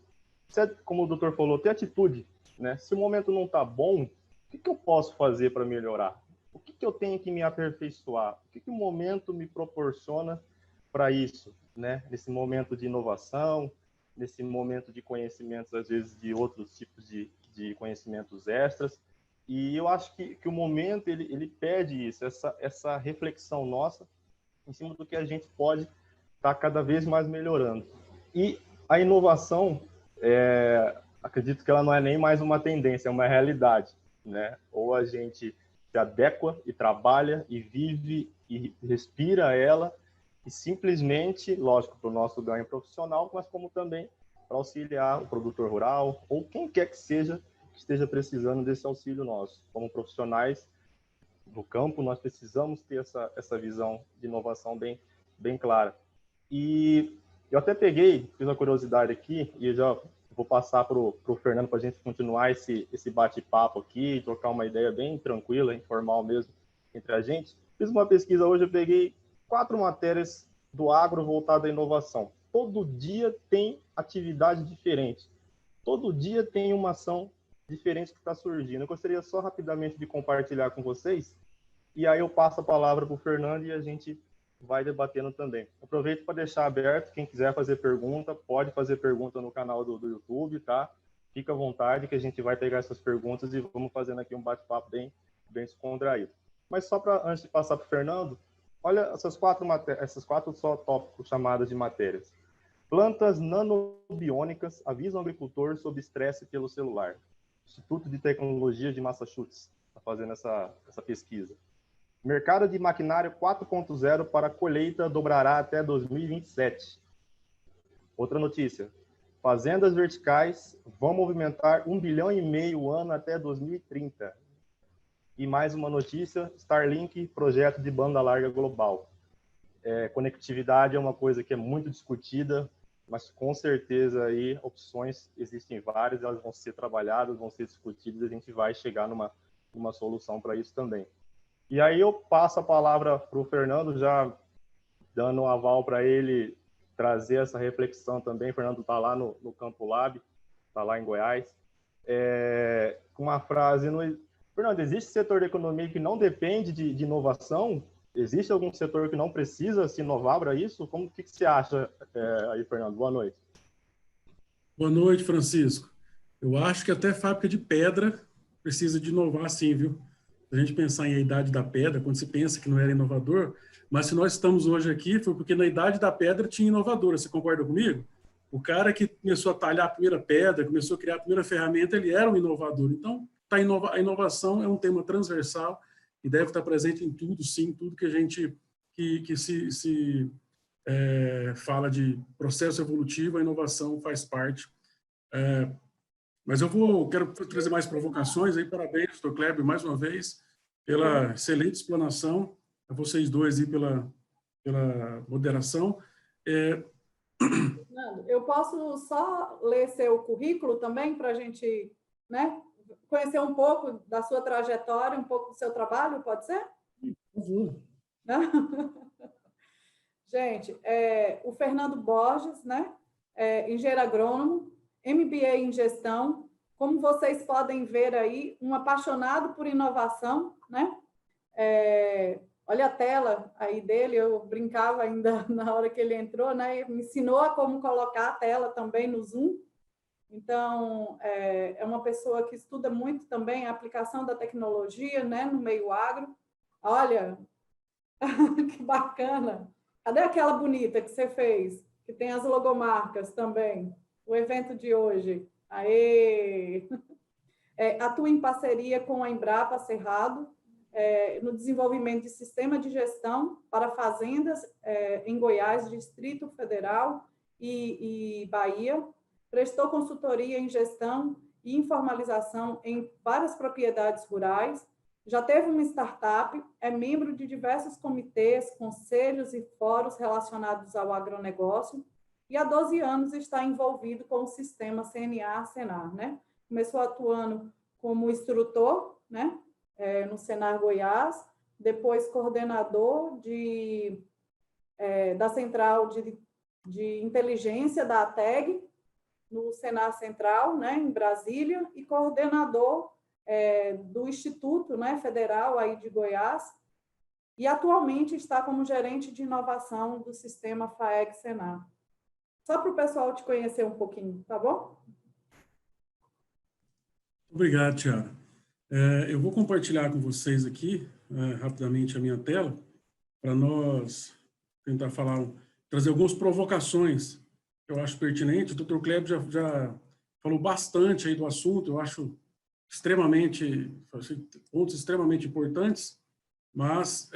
S3: como o doutor falou, ter atitude, né? Se o momento não está bom, o que eu posso fazer para melhorar? O que eu tenho que me aperfeiçoar? O que o momento me proporciona para isso, né? Nesse momento de inovação, nesse momento de conhecimentos, às vezes, de outros tipos de conhecimentos extras. E eu acho que o momento, ele pede isso, essa reflexão nossa em cima do que a gente pode estar cada vez mais melhorando. E a inovação, acredito que ela não é nem mais uma tendência, é uma realidade, né? Ou a gente se adequa e trabalha e vive e respira ela, e simplesmente, lógico, para o nosso ganho profissional, mas como também para auxiliar o produtor rural ou quem quer que seja que esteja precisando desse auxílio nosso. Como profissionais do campo, nós precisamos ter essa visão de inovação bem clara. E eu até fiz uma curiosidade aqui, e eu já vou passar para o Fernando para a gente continuar esse bate-papo aqui, trocar uma ideia bem tranquila, informal mesmo, entre a gente. Fiz uma pesquisa hoje, eu peguei 4 matérias do agro voltada à inovação. Todo dia tem atividade diferente. Todo dia tem uma ação diferente que está surgindo. Eu gostaria só rapidamente de compartilhar com vocês, e aí eu passo a palavra para o Fernando e a gente vai debatendo também. Aproveito para deixar aberto, quem quiser fazer pergunta, pode fazer pergunta no canal do YouTube, tá? Fica à vontade que a gente vai pegar essas perguntas e vamos fazendo aqui um bate-papo bem descontraído. Mas só para, antes de passar para o Fernando, olha essas 4 só tópicos chamadas de matérias. Plantas nanobiônicas avisam o agricultor sobre estresse pelo celular. Instituto de Tecnologia de Massachusetts está fazendo essa pesquisa. Mercado de maquinário 4.0 para colheita dobrará até 2027. Outra notícia. Fazendas verticais vão movimentar 1,5 bilhão ano até 2030. E mais uma notícia, Starlink, projeto de banda larga global. Conectividade é uma coisa que é muito discutida, mas com certeza aí opções existem várias, elas vão ser trabalhadas, vão ser discutidas, a gente vai chegar numa solução para isso também. E aí eu passo a palavra para o Fernando, já dando um aval para ele trazer essa reflexão também. O Fernando está lá no Campo Lab, está lá em Goiás, com uma frase... Fernando, existe setor da economia que não depende de inovação? Existe algum setor que não precisa se inovar para isso? O que você acha aí, Fernando? Boa noite.
S4: Boa noite, Francisco. Eu acho que até fábrica de pedra precisa de inovar, sim, viu? Se a gente pensar em a idade da pedra, quando se pensa que não era inovador, mas se nós estamos hoje aqui, foi porque na idade da pedra tinha inovadora, você concorda comigo? O cara que começou a talhar a primeira pedra, começou a criar a primeira ferramenta, ele era um inovador. Então, a inovação é um tema transversal e deve estar presente em tudo, sim, tudo que a gente se fala de processo evolutivo, a inovação faz parte. Mas quero trazer mais provocações aí. Parabéns, Dr. Kleber, mais uma vez, pela excelente explanação, a vocês dois aí pela moderação.
S1: Eu posso só ler seu currículo também para a gente, né, conhecer um pouco da sua trajetória, um pouco do seu trabalho, pode ser?
S4: Por favor.
S1: Gente, o Fernando Borges, né, engenheiro agrônomo, MBA em gestão, como vocês podem ver aí, um apaixonado por inovação, né? Olha a tela aí dele, eu brincava ainda na hora que ele entrou, né? Me ensinou a como colocar a tela também no Zoom. Então, é uma pessoa que estuda muito também a aplicação da tecnologia, né, no meio agro. Olha, que bacana! Cadê aquela bonita que você fez? Que tem as logomarcas também. O evento de hoje. Aê! Atua em parceria com a Embrapa Cerrado, no desenvolvimento de sistema de gestão para fazendas em Goiás, Distrito Federal e Bahia. Prestou consultoria em gestão e informalização em várias propriedades rurais. Já teve uma startup, é membro de diversos comitês, conselhos e fóruns relacionados ao agronegócio e há 12 anos está envolvido com o sistema CNA-Senar, né? Começou atuando como instrutor, né, no Senar Goiás, depois coordenador da Central de Inteligência da ATEG, no Senar Central, né, em Brasília, e coordenador do Instituto, né, Federal aí de Goiás, e atualmente está como gerente de inovação do sistema FAEG-Senar. Só para o pessoal te conhecer um pouquinho, tá bom?
S4: Obrigado, Tiara. Eu vou compartilhar com vocês aqui, rapidamente, a minha tela, para nós tentar trazer algumas provocações que eu acho pertinentes. O Dr. Kleber já falou bastante aí do assunto, eu acho pontos extremamente importantes, mas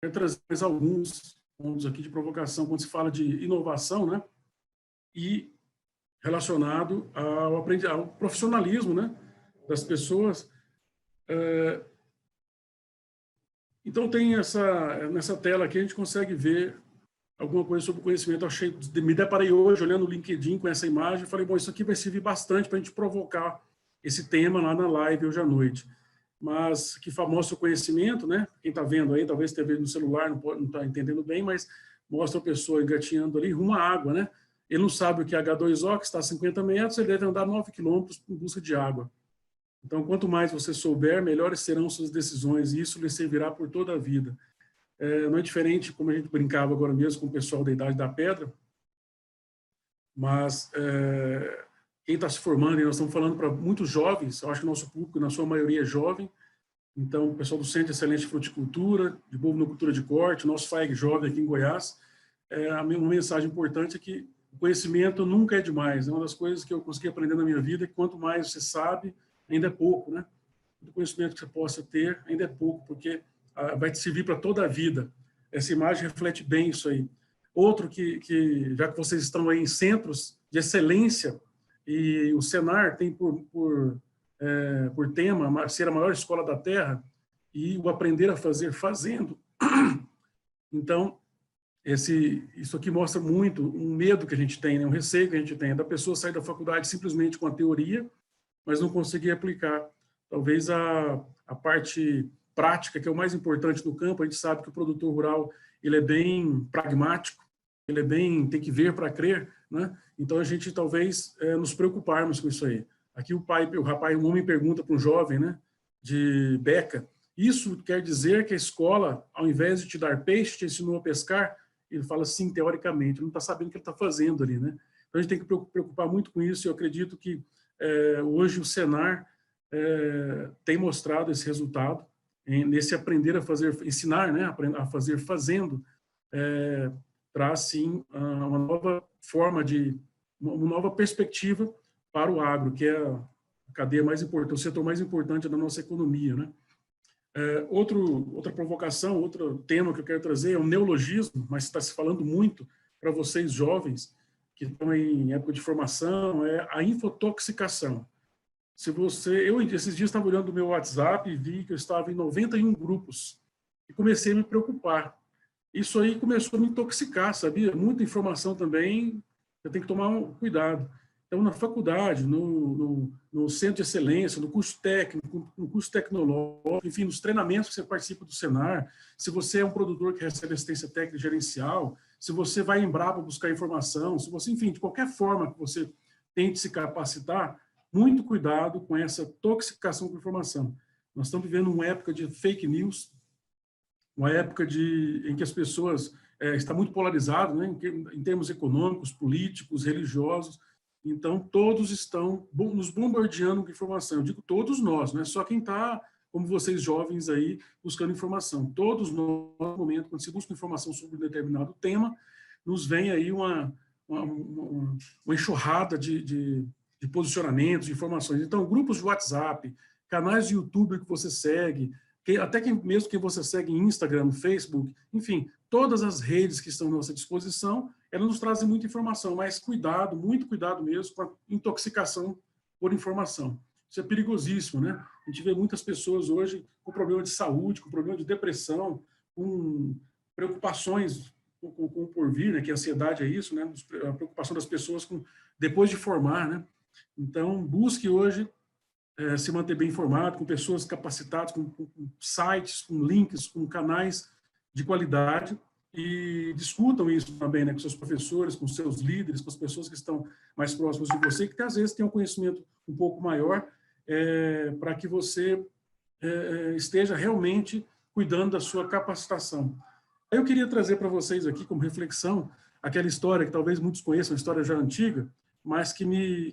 S4: quero trazer mais alguns pontos aqui de provocação quando se fala de inovação, né? E relacionado ao profissionalismo, né, das pessoas. Então, tem nessa tela aqui, a gente consegue ver alguma coisa sobre o conhecimento. Me deparei hoje, olhando o LinkedIn com essa imagem, e falei, bom, isso aqui vai servir bastante para a gente provocar esse tema lá na live hoje à noite. Mas que mostra o conhecimento, né? Quem está vendo aí, talvez esteja vendo no celular, não está entendendo bem, mas mostra a pessoa engatinhando ali rumo à água, né? Ele não sabe o que é H2O, que está a 50 metros, ele deve andar 9 quilômetros em busca de água. Então, quanto mais você souber, melhores serão suas decisões, e isso lhe servirá por toda a vida. Não é diferente, como a gente brincava agora mesmo com o pessoal da Idade da Pedra, mas quem está se formando, e nós estamos falando para muitos jovens, eu acho que o nosso público, na sua maioria, é jovem, então o pessoal do Centro de Excelência de Fruticultura, de Bovinocultura de Corte, nosso FAEG jovem aqui em Goiás, uma mensagem importante é que o conhecimento nunca é demais. É uma das coisas que eu consegui aprender na minha vida, que quanto mais você sabe, ainda é pouco, né? O conhecimento que você possa ter ainda é pouco, porque vai te servir para toda a vida. Essa imagem reflete bem isso aí. Outro que já que vocês estão aí em centros de excelência, e o Senar tem por tema ser a maior escola da Terra, e o aprender a fazer fazendo. Então, isso aqui mostra muito um medo que a gente tem, né? Um receio que a gente tem, da pessoa sair da faculdade simplesmente com a teoria, mas não conseguir aplicar. Talvez a parte prática, que é o mais importante no campo, a gente sabe que o produtor rural ele é bem pragmático, ele tem que ver para crer, né? Então a gente talvez nos preocuparmos com isso aí. Aqui o homem pergunta para um jovem, né, de beca, isso quer dizer que a escola, ao invés de te dar peixe, te ensinou a pescar? Ele fala sim, teoricamente, ele não está sabendo o que ele está fazendo ali, né? Então a gente tem que preocupar muito com isso, e eu acredito que hoje o Senar tem mostrado esse resultado, nesse aprender a fazer, ensinar, né, a fazer fazendo, traz sim uma nova forma uma nova perspectiva para o agro, que é a cadeia mais importante, o setor mais importante da nossa economia, né? Outra provocação, outro tema que eu quero trazer é o neologismo, mas está se falando muito para vocês jovens que estão em época de formação, é a infotoxicação. Eu esses dias estava olhando o meu WhatsApp e vi que eu estava em 91 grupos e comecei a me preocupar. Isso aí começou a me intoxicar, sabia? Muita informação também, eu tenho que tomar cuidado. Então, na faculdade, no centro de excelência, no curso técnico, no curso tecnológico, enfim, nos treinamentos que você participa do Senar, se você é um produtor que recebe assistência técnica e gerencial, se você vai em Embrapa buscar informação, se você, enfim, de qualquer forma que você tente se capacitar, muito cuidado com essa toxicação com informação. Nós estamos vivendo uma época de fake news, uma época em que as pessoas estão muito polarizadas, né, em termos econômicos, políticos, religiosos. Então, todos estão nos bombardeando com informação. Eu digo todos nós, não é só quem está, como vocês jovens aí, buscando informação. Todos nós, no momento, quando se busca informação sobre um determinado tema, nos vem aí uma enxurrada de posicionamentos, de informações. Então, grupos de WhatsApp, canais de YouTube que você segue, até mesmo quem você segue em Instagram, Facebook, enfim, todas as redes que estão à nossa disposição, elas nos trazem muita informação, mas cuidado, muito cuidado mesmo com a intoxicação por informação. Isso é perigosíssimo, né? A gente vê muitas pessoas hoje com problema de saúde, com problema de depressão, com preocupações com o porvir, né? Que a ansiedade é isso, né? A preocupação das pessoas depois de formar, né? Então, busque hoje se manter bem informado, com pessoas capacitadas, com sites, com links, com canais de qualidade, e discutam isso também, né, com seus professores, com seus líderes, com as pessoas que estão mais próximas de você, que às vezes têm um conhecimento um pouco maior, para que você esteja realmente cuidando da sua capacitação. Eu queria trazer para vocês aqui, como reflexão, aquela história que talvez muitos conheçam, uma história já antiga, mas que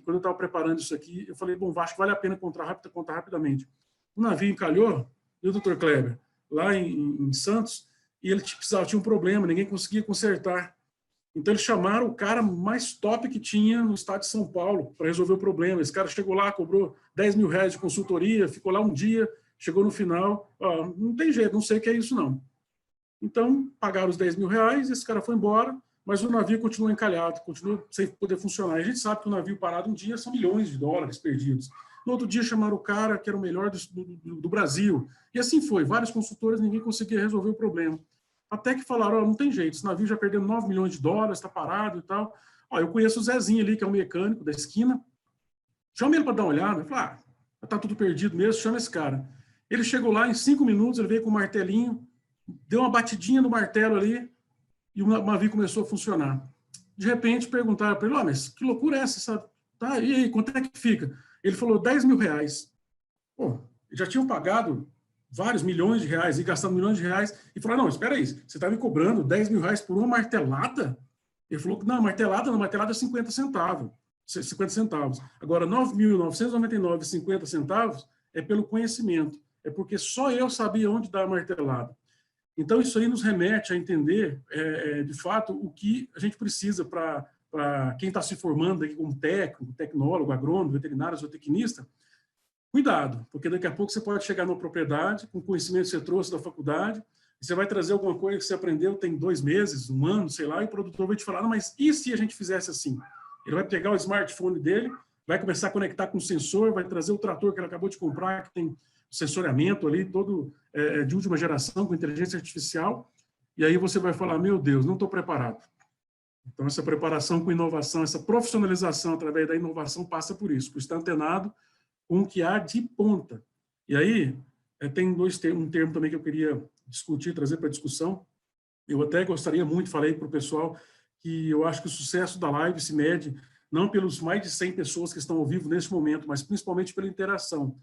S4: quando eu estava preparando isso aqui, eu falei, bom, acho que vale a pena contar rapidamente. O navio encalhou, e o Dr. Kleber, lá em Santos, e ele tinha um problema, ninguém conseguia consertar. Então, eles chamaram o cara mais top que tinha no estado de São Paulo para resolver o problema. Esse cara chegou lá, cobrou R$10.000 de consultoria, ficou lá um dia, chegou no final, não tem jeito, não sei o que é isso, não. Então, pagaram os R$10.000, esse cara foi embora, mas o navio continua encalhado, continua sem poder funcionar. A gente sabe que o navio parado um dia são milhões de dólares perdidos. No outro dia chamaram o cara que era o melhor do Brasil. E assim foi, vários consultores, ninguém conseguia resolver o problema. Até que falaram, não tem jeito, esse navio já perdeu $9 milhões, está parado e tal. Eu conheço o Zezinho ali, que é um mecânico da esquina. Chama ele para dar uma olhada. Eu falei, está tudo perdido mesmo, chama esse cara. Ele chegou lá, em 5 minutos, ele veio com um martelinho, deu uma batidinha no martelo ali, e o navio começou a funcionar. De repente, perguntaram para ele, mas que loucura é essa? Tá, e aí, quanto é que fica? Ele falou R$10.000. Pô, já tinham pagado vários milhões de reais e gastado milhões de reais. E falaram, não, espera aí, você está me cobrando R$10.000 por uma martelada? Ele falou, não, martelada é 50 centavos. 50 centavos. Agora, 9.999,50 centavos é pelo conhecimento. É porque só eu sabia onde dar a martelada. Então, isso aí nos remete a entender, de fato, o que a gente precisa para quem está se formando aqui como técnico, tecnólogo, agrônomo, veterinário, zootecnista. Cuidado, porque daqui a pouco você pode chegar numa propriedade com conhecimento que você trouxe da faculdade, e você vai trazer alguma coisa que você aprendeu tem 2 meses, 1 ano, sei lá, e o produtor vai te falar, não, mas e se a gente fizesse assim? Ele vai pegar o smartphone dele, vai começar a conectar com o sensor, vai trazer o trator que ele acabou de comprar, que tem sensoriamento ali, todo de última geração, com inteligência artificial, e aí você vai falar, meu Deus, não estou preparado. Então, essa preparação com inovação, essa profissionalização através da inovação passa por isso, por estar antenado com o que há de ponta. E aí, tem um termo também que eu queria discutir, trazer para a discussão. Eu até gostaria muito, falei para o pessoal, que eu acho que o sucesso da live se mede não pelos mais de 100 pessoas que estão ao vivo nesse momento, mas principalmente pela interação.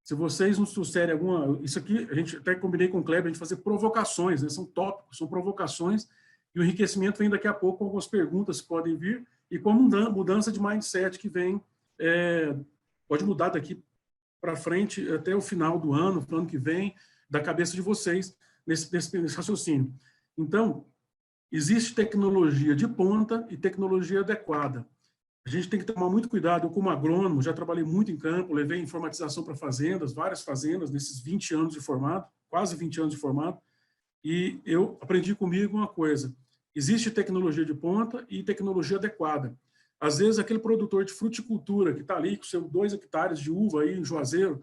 S4: Se vocês nos trouxerem alguma... Isso aqui, a gente até combinei com o Kleber, a gente fazer provocações, né? São tópicos, são provocações, e o enriquecimento vem daqui a pouco com algumas perguntas que podem vir, e com a mudança de mindset que vem, pode mudar daqui para frente até o final do ano que vem, da cabeça de vocês, nesse raciocínio. Então, existe tecnologia de ponta e tecnologia adequada. A gente tem que tomar muito cuidado. Eu, como agrônomo, já trabalhei muito em campo, levei informatização para fazendas, várias fazendas, nesses 20 anos de formado, quase 20 anos de formado, e eu aprendi comigo uma coisa: existe tecnologia de ponta e tecnologia adequada. Às vezes, aquele produtor de fruticultura que está ali com seus 2 hectares de uva aí em Juazeiro,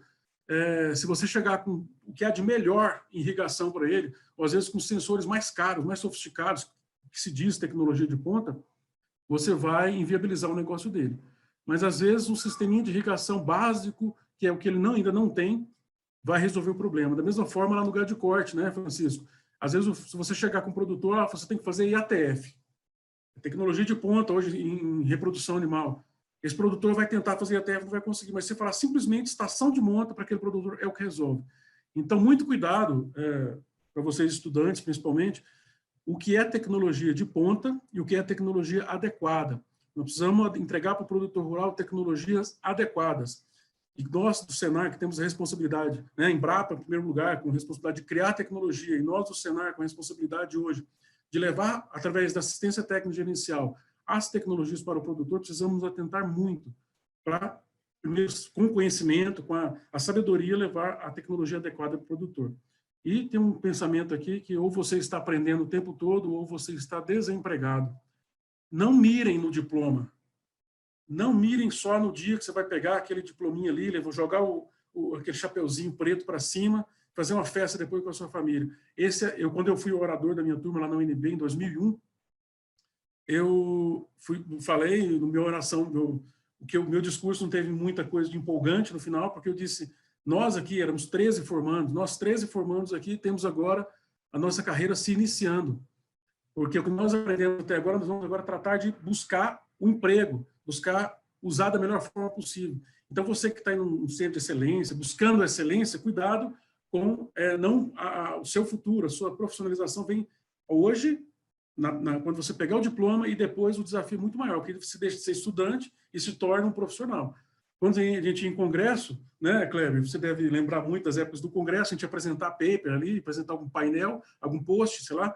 S4: se você chegar com o que há de melhor em irrigação para ele, ou às vezes com sensores mais caros, mais sofisticados, que se diz tecnologia de ponta, você vai inviabilizar o negócio dele. Mas, às vezes, um sisteminha de irrigação básico, que é o que ele ainda não tem, vai resolver o problema. Da mesma forma, lá no gado de corte, né, Francisco? Às vezes, se você chegar com o produtor, você tem que fazer IATF. Tecnologia de ponta hoje em reprodução animal. Esse produtor vai tentar fazer IATF, não vai conseguir, mas você falar simplesmente estação de monta para aquele produtor é o que resolve. Então, muito cuidado, para vocês estudantes, principalmente, o que é tecnologia de ponta e o que é tecnologia adequada. Nós precisamos entregar para o produtor rural tecnologias adequadas. E nós, do Senar, que temos a responsabilidade, né, Embrapa, em primeiro lugar, com a responsabilidade de criar tecnologia, e nós, do Senar, com a responsabilidade hoje de levar, através da assistência técnica gerencial, as tecnologias para o produtor, precisamos atentar muito para, primeiro, com o conhecimento, com a sabedoria, levar a tecnologia adequada para o produtor. E tem um pensamento aqui que ou você está aprendendo o tempo todo, ou você está desempregado. Não mirem no diploma. Não mirem só no dia que você vai pegar aquele diplominha ali, jogar aquele chapeuzinho preto para cima, fazer uma festa depois com a sua família. Quando eu fui orador da minha turma lá na UNB em 2001, eu falei na minha oração, o meu discurso não teve muita coisa de empolgante no final, porque eu disse, nós aqui éramos 13 formandos, nós 13 formandos aqui temos agora a nossa carreira se iniciando. Porque o que nós aprendemos até agora, nós vamos agora tratar de buscar o emprego, buscar usar da melhor forma possível. Então, você que está em um centro de excelência, buscando a excelência, cuidado com o seu futuro, a sua profissionalização vem hoje, quando você pegar o diploma, e depois o desafio é muito maior, porque você deixa de ser estudante e se torna um profissional. Quando a gente ia em congresso, né, Kleber, você deve lembrar muito das épocas do congresso, a gente ia apresentar paper ali, apresentar algum painel, algum post, sei lá,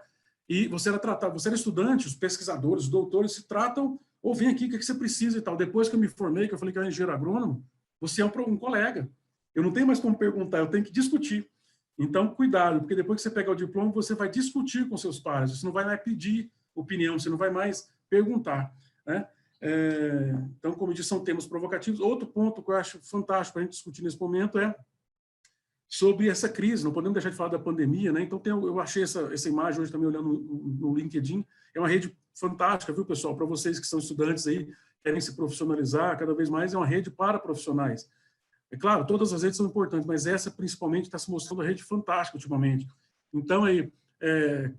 S4: e você era estudante, os pesquisadores, os doutores se tratam, ou vem aqui, o que você precisa e tal. Depois que eu me formei, que eu falei que eu era engenheiro agrônomo, você é um colega. Eu não tenho mais como perguntar, eu tenho que discutir. Então, cuidado, porque depois que você pegar o diploma, você vai discutir com seus pares, você não vai mais pedir opinião, você não vai mais perguntar, né? Então, como eu disse, são temas provocativos. Outro ponto que eu acho fantástico para a gente discutir nesse momento é sobre essa crise, não podemos deixar de falar da pandemia, né? Então, eu achei essa imagem hoje também olhando no LinkedIn, é uma rede fantástica, viu, pessoal? Para vocês que são estudantes aí, querem se profissionalizar cada vez mais, é uma rede para profissionais. É claro, todas as redes são importantes, mas essa principalmente está se mostrando uma rede fantástica ultimamente. Então, aí,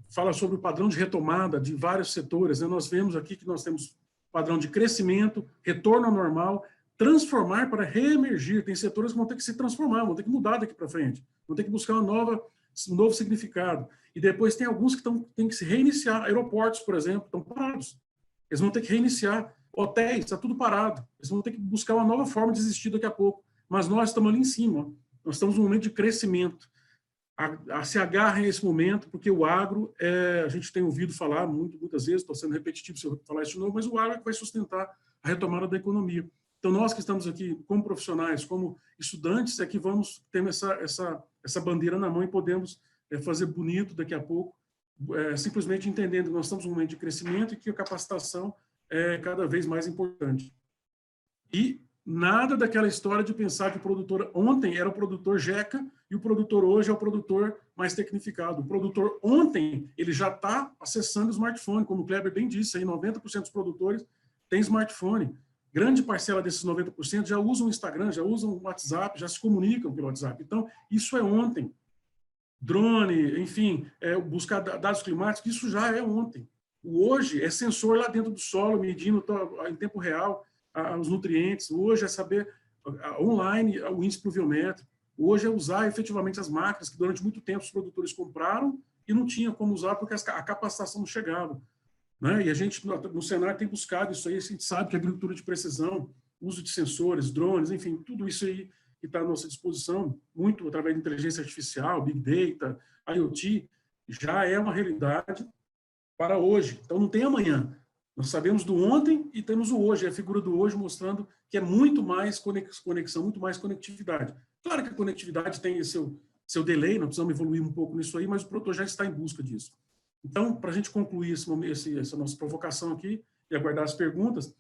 S4: fala sobre o padrão de retomada de vários setores, né? Nós vemos aqui que nós temos padrão de crescimento, retorno ao normal, transformar para reemergir. Tem setores que vão ter que se transformar, vão ter que mudar daqui para frente, vão ter que buscar um novo significado. E depois tem alguns que têm que se reiniciar. Aeroportos, por exemplo, estão parados. Eles vão ter que reiniciar. Hotéis, está tudo parado. Eles vão ter que buscar uma nova forma de existir daqui a pouco. Mas nós estamos ali em cima. Nós estamos num momento de crescimento. Se agarrem a esse momento, porque o agro, a gente tem ouvido falar muitas vezes, estou sendo repetitivo se eu falar isso de novo, mas o agro é que vai sustentar a retomada da economia. Então, nós que estamos aqui como profissionais, como estudantes, é que vamos ter essa bandeira na mão e podemos fazer bonito daqui a pouco, simplesmente entendendo que nós estamos num momento de crescimento e que a capacitação é cada vez mais importante. E nada daquela história de pensar que o produtor ontem era o produtor jeca e o produtor hoje é o produtor mais tecnificado. O produtor ontem, ele já está acessando o smartphone, como o Kleber bem disse, aí 90% dos produtores têm smartphone. Grande parcela desses 90% já usam o Instagram, já usam o WhatsApp, já se comunicam pelo WhatsApp. Então, isso é ontem. Drone, enfim, buscar dados climáticos, isso já é ontem. O hoje é sensor lá dentro do solo, medindo em tempo real os nutrientes. Hoje é saber online o índice pluviométrico. Hoje é usar efetivamente as máquinas que durante muito tempo os produtores compraram e não tinham como usar porque a capacitação não chegava. Né? E a gente, no Senar, tem buscado isso aí. A gente sabe que a agricultura de precisão, uso de sensores, drones, enfim, tudo isso aí que está à nossa disposição, muito através de inteligência artificial, Big Data, IoT, já é uma realidade para hoje. Então, não tem amanhã. Nós sabemos do ontem e temos o hoje, a figura do hoje mostrando que é muito mais conexão, muito mais conectividade. Claro que a conectividade tem seu delay, nós precisamos evoluir um pouco nisso aí, mas o produtor já está em busca disso. Então, para a gente concluir essa nossa provocação aqui e aguardar as perguntas,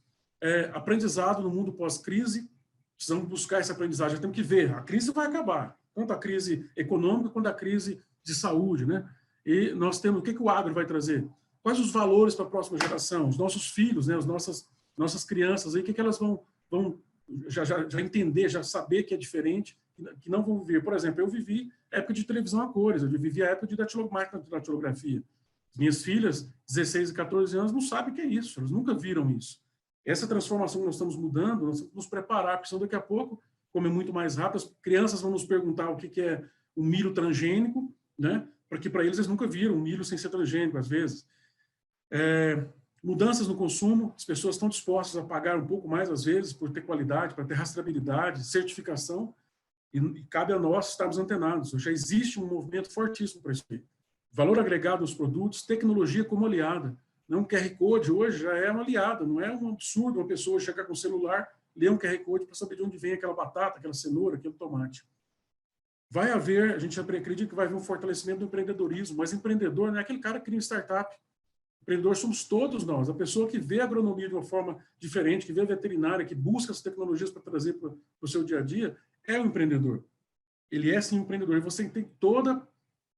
S4: aprendizado no mundo pós-crise, precisamos buscar essa aprendizagem, já temos que ver, a crise vai acabar, tanto a crise econômica quanto a crise de saúde, né? E nós temos, o que o agro vai trazer? Quais os valores para a próxima geração? Os nossos filhos, né? As nossas crianças, aí, o que elas vão já entender, já saber que é diferente, que não vão viver. Por exemplo, eu vivi época de televisão a cores, eu vivi a época de datilografia. Minhas filhas, 16 e 14 anos, não sabem o que é isso, elas nunca viram isso. Essa transformação que nós estamos mudando, nós temos que nos preparar, porque senão daqui a pouco, como é muito mais rápido, as crianças vão nos perguntar o que é o milho transgênico, né? Porque para eles nunca viram um milho sem ser transgênico, às vezes. mudanças no consumo, as pessoas estão dispostas a pagar um pouco mais, às vezes, por ter qualidade, para ter rastreabilidade, certificação, e cabe a nós estarmos antenados. Já existe um movimento fortíssimo para isso aí. Valor agregado aos produtos, tecnologia como aliada. Não, QR Code hoje já é uma aliada, não é um absurdo uma pessoa chegar com o celular, ler um QR Code para saber de onde vem aquela batata, aquela cenoura, aquele tomate. Vai haver, a gente acredita que vai haver um fortalecimento do empreendedorismo, mas empreendedor não é aquele cara que cria startup. Empreendedor somos todos nós, a pessoa que vê a agronomia de uma forma diferente, que vê a veterinária, que busca as tecnologias para trazer para o seu dia a dia, é um empreendedor. Ele é sim um empreendedor, e você tem toda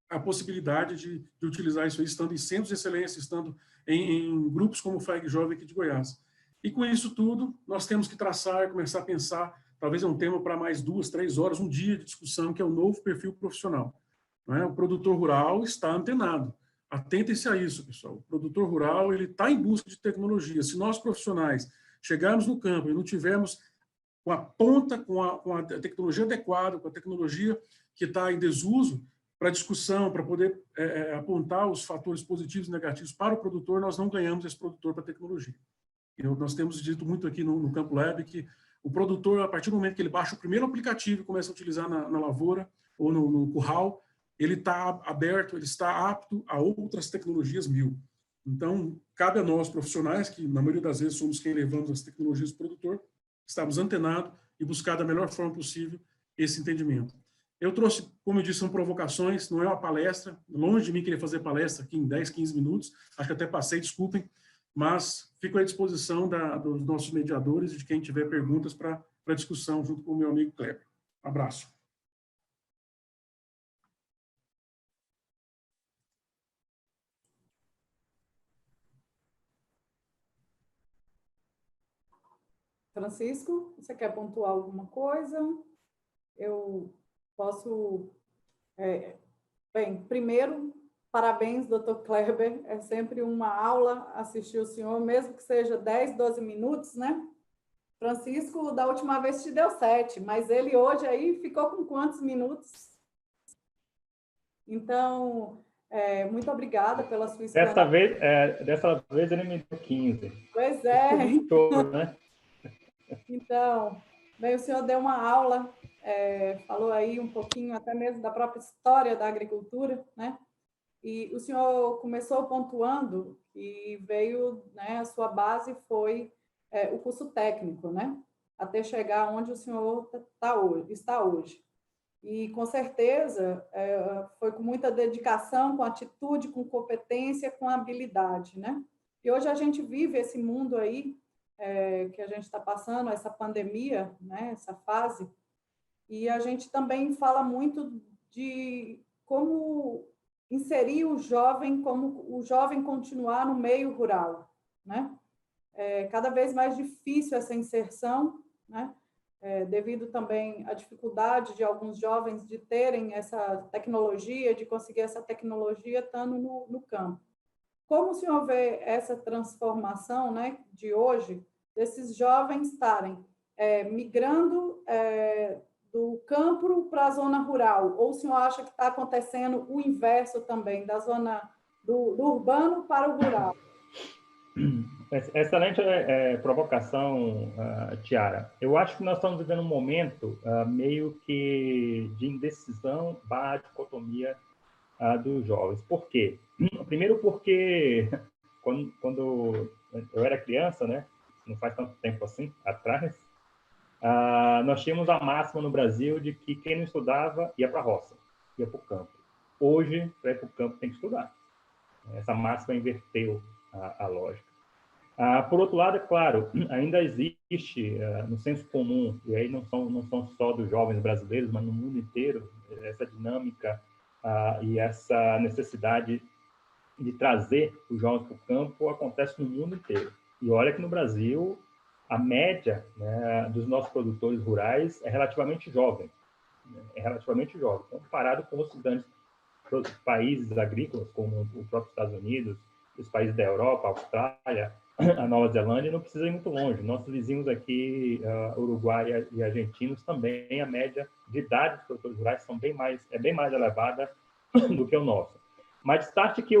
S4: a possibilidade de utilizar isso aí, estando em centros de excelência, estando em grupos como o FAEG Jovem aqui de Goiás. E com isso tudo, nós temos que traçar, começar a pensar, talvez é um tema para mais 2, 3 horas, um dia de discussão, que é o novo perfil profissional. Não é? O produtor rural está antenado. Atentem-se a isso, pessoal. O produtor rural ele está em busca de tecnologia. Se nós profissionais chegarmos no campo e não tivermos com a ponta, com a tecnologia adequada, com a tecnologia que está em desuso para discussão, para poder apontar os fatores positivos e negativos para o produtor, nós não ganhamos esse produtor para a tecnologia. Nós temos dito muito aqui no Campo Lab que o produtor, a partir do momento que ele baixa o primeiro aplicativo e começa a utilizar na lavoura ou no curral, ele está aberto, ele está apto a outras tecnologias 1000. Então, cabe a nós, profissionais, que na maioria das vezes somos quem levamos as tecnologias do produtor, estarmos antenados e buscar da melhor forma possível esse entendimento. Eu trouxe, como eu disse, são provocações, não é uma palestra, longe de mim querer fazer palestra aqui em 10, 15 minutos, acho que até passei, desculpem, mas fico à disposição dos nossos mediadores e de quem tiver perguntas para discussão junto com o meu amigo Kleber. Abraço.
S1: Francisco, você quer pontuar alguma coisa? Eu posso... bem, primeiro, parabéns, doutor Kleber. É sempre uma aula assistir o senhor, mesmo que seja 10, 12 minutos, né? Francisco, da última vez te deu 7, mas ele hoje aí ficou com quantos minutos? Então, muito obrigada pela sua explanação.
S2: Dessa vez ele me deu 15.
S1: Pois é.
S2: Todo, né?
S1: Então, bem, o senhor deu uma aula, falou aí um pouquinho até mesmo da própria história da agricultura, né? E o senhor começou pontuando e veio, né, a sua base foi o curso técnico, né? Até chegar onde o senhor está hoje. E, com certeza, foi com muita dedicação, com atitude, com competência, com habilidade, né? E hoje a gente vive esse mundo aí, que a gente está passando, essa pandemia, né, essa fase, e a gente também fala muito de como inserir o jovem, como o jovem continuar no meio rural, né? Cada vez mais difícil essa inserção, né? Devido também à dificuldade de alguns jovens de terem essa tecnologia, de conseguir essa tecnologia estando no campo. Como o senhor vê essa transformação, né, de hoje, desses jovens estarem migrando do campo para a zona rural? Ou o senhor acha que está acontecendo o inverso também, da zona do urbano para o rural?
S2: Excelente provocação, Tiara. Eu acho que nós estamos vivendo um momento meio que de indecisão / dicotomia dos jovens. Por quê? Primeiro porque quando eu era criança, né, não faz tanto tempo assim atrás, nós tínhamos a máxima no Brasil de que quem não estudava ia para a roça, ia para o campo. Hoje, para ir para o campo tem que estudar. Essa máxima inverteu a lógica. Por outro lado, é claro, ainda existe no senso comum, e aí não são só dos jovens brasileiros, mas no mundo inteiro, essa dinâmica e essa necessidade de trazer os jovens para o campo acontece no mundo inteiro. E olha que no Brasil, a média, né, dos nossos produtores rurais é relativamente jovem. Comparado com os grandes países agrícolas, como os próprios Estados Unidos, os países da Europa, a Austrália, a Nova Zelândia, não precisa ir muito longe. Nossos vizinhos aqui, Uruguai e argentinos, também a média de idade dos produtores rurais é bem mais elevada do que o nosso. Mas destaque que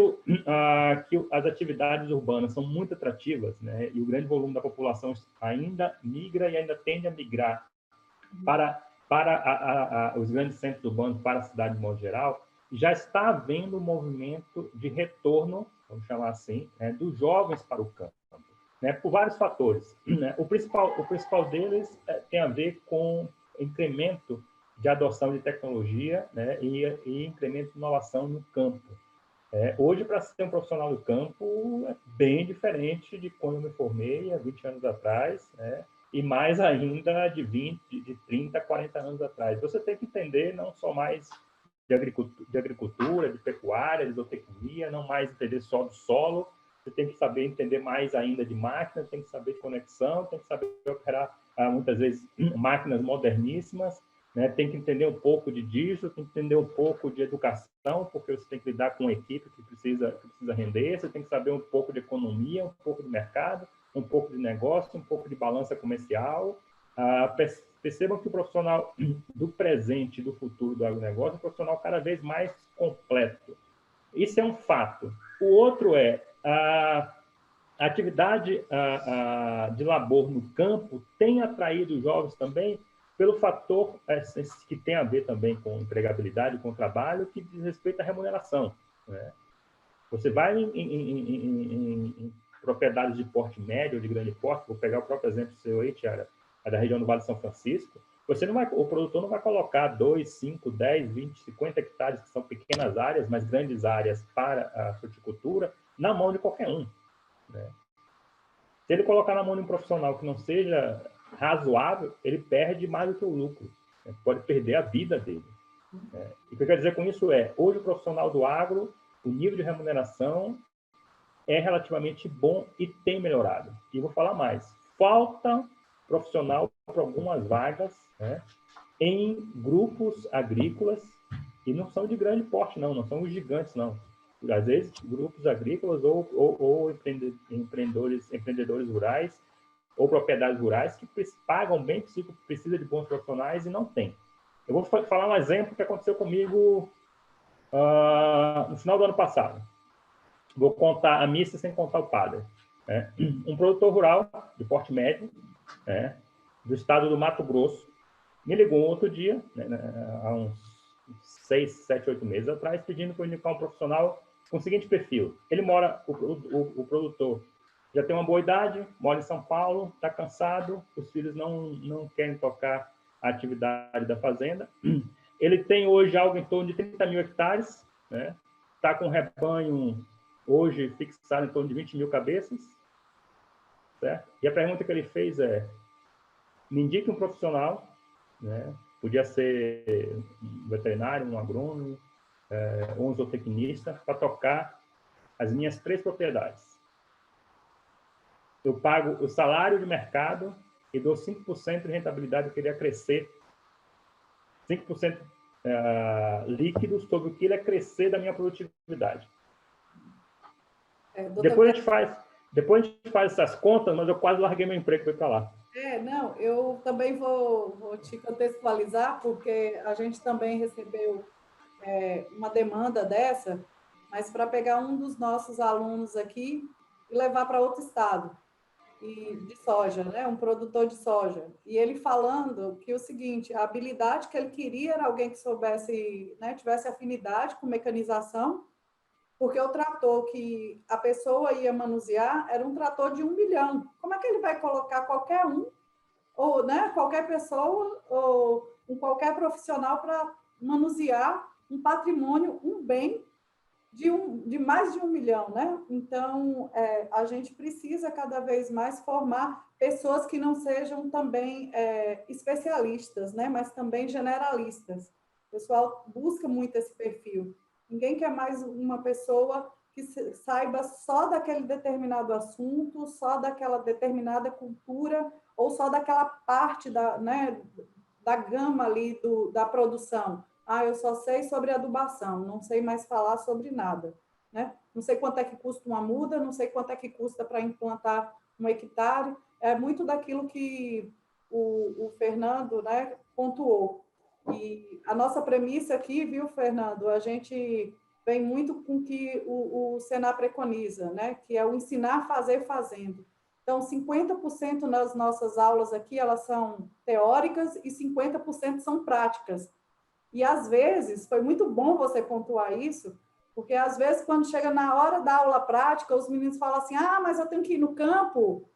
S2: as atividades urbanas são muito atrativas, né? E o grande volume da população ainda migra e ainda tende a migrar para os grandes centros urbanos, para a cidade de modo geral. Já está havendo um movimento de retorno, vamos chamar assim, né, dos jovens para o campo, né, por vários fatores, né? O principal deles tem a ver com incremento de adoção de tecnologia, né, e incremento de inovação no campo. Hoje, para ser um profissional do campo, é bem diferente de quando eu me formei há 20 anos atrás, né? E mais ainda de 30, 40 anos atrás. Você tem que entender não só mais de agricultura, de pecuária, de zootecnia, não mais entender só do solo, você tem que saber entender mais ainda de máquina, tem que saber de conexão, tem que saber operar, muitas vezes, máquinas moderníssimas, né? Tem que entender um pouco de digital, tem que entender um pouco de educação, porque você tem que lidar com uma equipe que precisa render, você tem que saber um pouco de economia, um pouco de mercado, um pouco de negócio, um pouco de balança comercial. Percebam que o profissional do presente e do futuro do agronegócio é um profissional cada vez mais completo. Isso é um fato. O outro é a atividade de labor no campo tem atraído os jovens também pelo fator que tem a ver também com empregabilidade, com trabalho, que diz respeito à remuneração, né? Você vai em propriedades de porte médio ou de grande porte, vou pegar o próprio exemplo seu aí, Tiara, da região do Vale de São Francisco, o produtor não vai colocar 2, 5, 10, 20, 50 hectares, que são pequenas áreas, mas grandes áreas para a fruticultura, na mão de qualquer um, né? Se ele colocar na mão de um profissional que não seja razoável, ele perde mais do que o lucro, né? Pode perder a vida dele, né? E o que eu quero dizer com isso hoje o profissional do agro, o nível de remuneração é relativamente bom e tem melhorado. E vou falar mais, falta profissional para algumas vagas, né, em grupos agrícolas, e não são de grande porte, não são os gigantes, não. Às vezes, grupos agrícolas ou empreendedores rurais, ou propriedades rurais que pagam bem, precisa de bons profissionais e não tem. Eu vou falar um exemplo que aconteceu comigo no final do ano passado. Vou contar a missa sem contar o padre, né? Um produtor rural de porte médio, né, do estado do Mato Grosso, me ligou um outro dia, né, há uns 6, 7, 8 meses atrás, pedindo para eu indicar um profissional com o seguinte perfil. Ele mora, o produtor já tem uma boa idade, mora em São Paulo, está cansado, os filhos não querem tocar a atividade da fazenda. Ele tem hoje algo em torno de 30 mil hectares, né? Está com um rebanho hoje fixado em torno de 20 mil cabeças, certo? E a pergunta que ele fez é: me indique um profissional, né? Podia ser um veterinário, um agrônomo, ou um zootecnista, para tocar as minhas 3 propriedades. Eu pago o salário de mercado e dou 5% de rentabilidade, eu queria crescer 5% líquidos sobre o que ele é crescer da minha produtividade. Depois a gente faz essas contas, mas eu quase larguei meu emprego para ir para lá.
S1: Não, eu também vou te contextualizar, porque a gente também recebeu uma demanda dessa, mas para pegar um dos nossos alunos aqui e levar para outro estado, de soja, né? Um produtor de soja. E ele falando que o seguinte, a habilidade que ele queria era alguém que soubesse, né, tivesse afinidade com mecanização, porque o trator que a pessoa ia manusear era um trator de 1 milhão. Como é que ele vai colocar qualquer um, ou, né, qualquer pessoa, ou qualquer profissional para manusear um patrimônio, um bem de mais de 1 milhão, né? Então, a gente precisa cada vez mais formar pessoas que não sejam também especialistas, né? Mas também generalistas. O pessoal busca muito esse perfil. Ninguém quer mais uma pessoa que saiba só daquele determinado assunto, só daquela determinada cultura, ou só daquela parte né, da gama ali da produção. Eu só sei sobre adubação, não sei mais falar sobre nada, né? Não sei quanto é que custa uma muda, não sei quanto é que custa para implantar um hectare. É muito daquilo que o Fernando, né, pontuou. E a nossa premissa aqui, viu, Fernando? A gente vem muito com o que o Senar preconiza, né? Que é o ensinar a fazer fazendo. Então, 50% nas nossas aulas aqui, elas são teóricas e 50% são práticas. E, às vezes, foi muito bom você pontuar isso, porque, às vezes, quando chega na hora da aula prática, os meninos falam assim, mas eu tenho que ir no campo.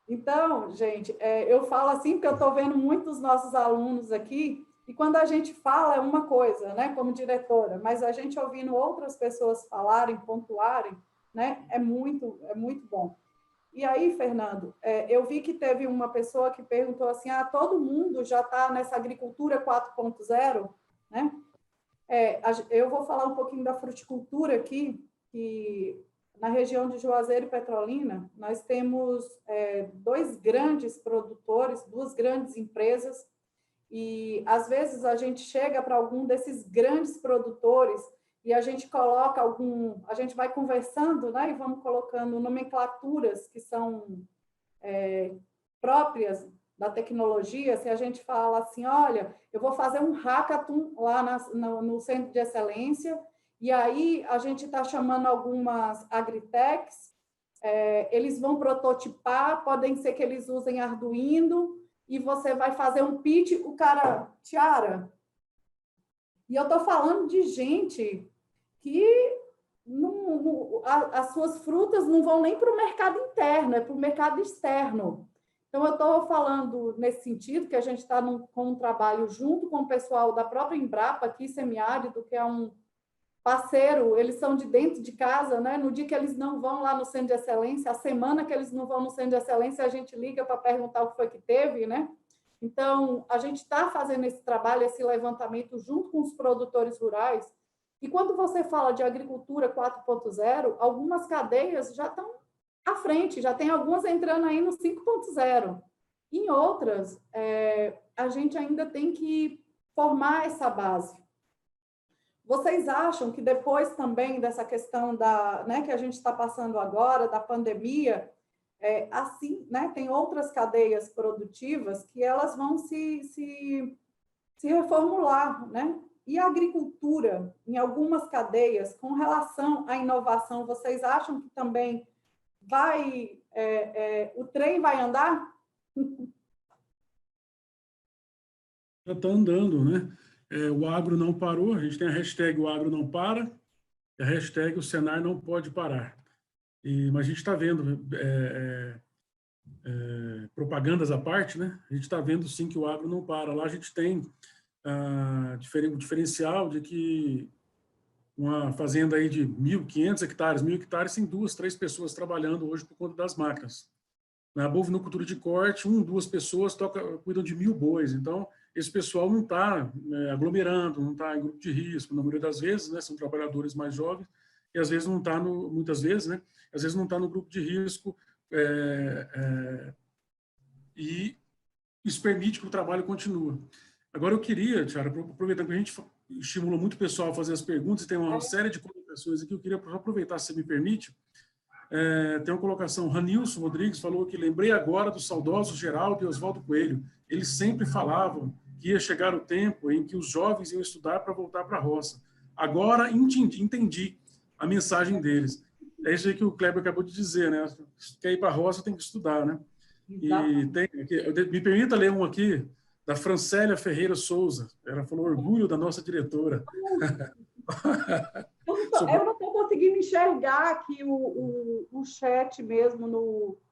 S1: Então, gente, eu falo assim, porque eu estou vendo muitos dos nossos alunos aqui, e quando a gente fala é uma coisa, né, como diretora, mas a gente ouvindo outras pessoas falarem, pontuarem, né, é muito bom. E aí, Fernando, eu vi que teve uma pessoa que perguntou assim, todo mundo já está nessa agricultura 4.0, né? Eu vou falar um pouquinho da fruticultura aqui, que na região de Juazeiro e Petrolina, nós temos 2 grandes produtores, 2 grandes empresas, e às vezes a gente chega para algum desses grandes produtores e a gente coloca a gente vai conversando, né, e vamos colocando nomenclaturas que são próprias da tecnologia. Se a gente fala assim, olha, eu vou fazer um hackathon lá no Centro de Excelência, e aí a gente está chamando algumas agritechs, eles vão prototipar, podem ser que eles usem Arduino, e você vai fazer um pitch, o cara, Tiara, e eu estou falando de gente que as suas frutas não vão nem para o mercado interno, é para o mercado externo. Então, eu estou falando nesse sentido, que a gente está com um trabalho junto com o pessoal da própria Embrapa, aqui, Semiárido, que é um parceiro, eles são de dentro de casa, né? No dia que eles não vão lá no Centro de Excelência, a semana que eles não vão no Centro de Excelência, a gente liga para perguntar o que foi que teve, né? Então, a gente está fazendo esse trabalho, esse levantamento junto com os produtores rurais, e quando você fala de agricultura 4.0, algumas cadeias já estão à frente, já tem algumas entrando aí no 5.0. Em outras, a gente ainda tem que formar essa base. Vocês acham que depois também dessa questão né, que a gente está passando agora, da pandemia, assim, né, tem outras cadeias produtivas que elas vão se reformular, né? E a agricultura, em algumas cadeias, com relação à inovação, vocês acham que também o trem vai andar?
S4: Já está andando, né? O agro não parou, a gente tem a hashtag o agro não para, e a hashtag o Senar não pode parar. Mas a gente está vendo, propagandas à parte, né? A gente está vendo sim que o agro não para. Lá a gente tem o diferencial de que uma fazenda aí de 1.500 hectares, 1.000 hectares, tem 2, 3 pessoas trabalhando hoje por conta das máquinas. Na bovinocultura de corte, 1, 2 pessoas cuidam de 1.000 bois. Então, esse pessoal não está aglomerando, não está em grupo de risco, na maioria das vezes, né, são trabalhadores mais jovens, e às vezes não está muitas vezes, né, às vezes não está no grupo de risco, e isso permite que o trabalho continue. Agora, eu queria, Tiara, aproveitando que a gente estimula muito o pessoal a fazer as perguntas, e tem uma série de colocações aqui, eu queria aproveitar, se você me permite. Tem uma colocação, Ranilson Rodrigues falou que lembrei agora do saudoso Geraldo e Oswaldo Coelho. Eles sempre falavam que ia chegar o tempo em que os jovens iam estudar para voltar para a roça. Agora entendi a mensagem deles. É isso aí que o Kleber acabou de dizer, né? Se quer ir para a roça, tem que estudar, né? Me permita ler um aqui, da Francélia Ferreira Souza. Ela falou, orgulho da nossa diretora.
S1: Eu não estou conseguindo enxergar aqui o chat mesmo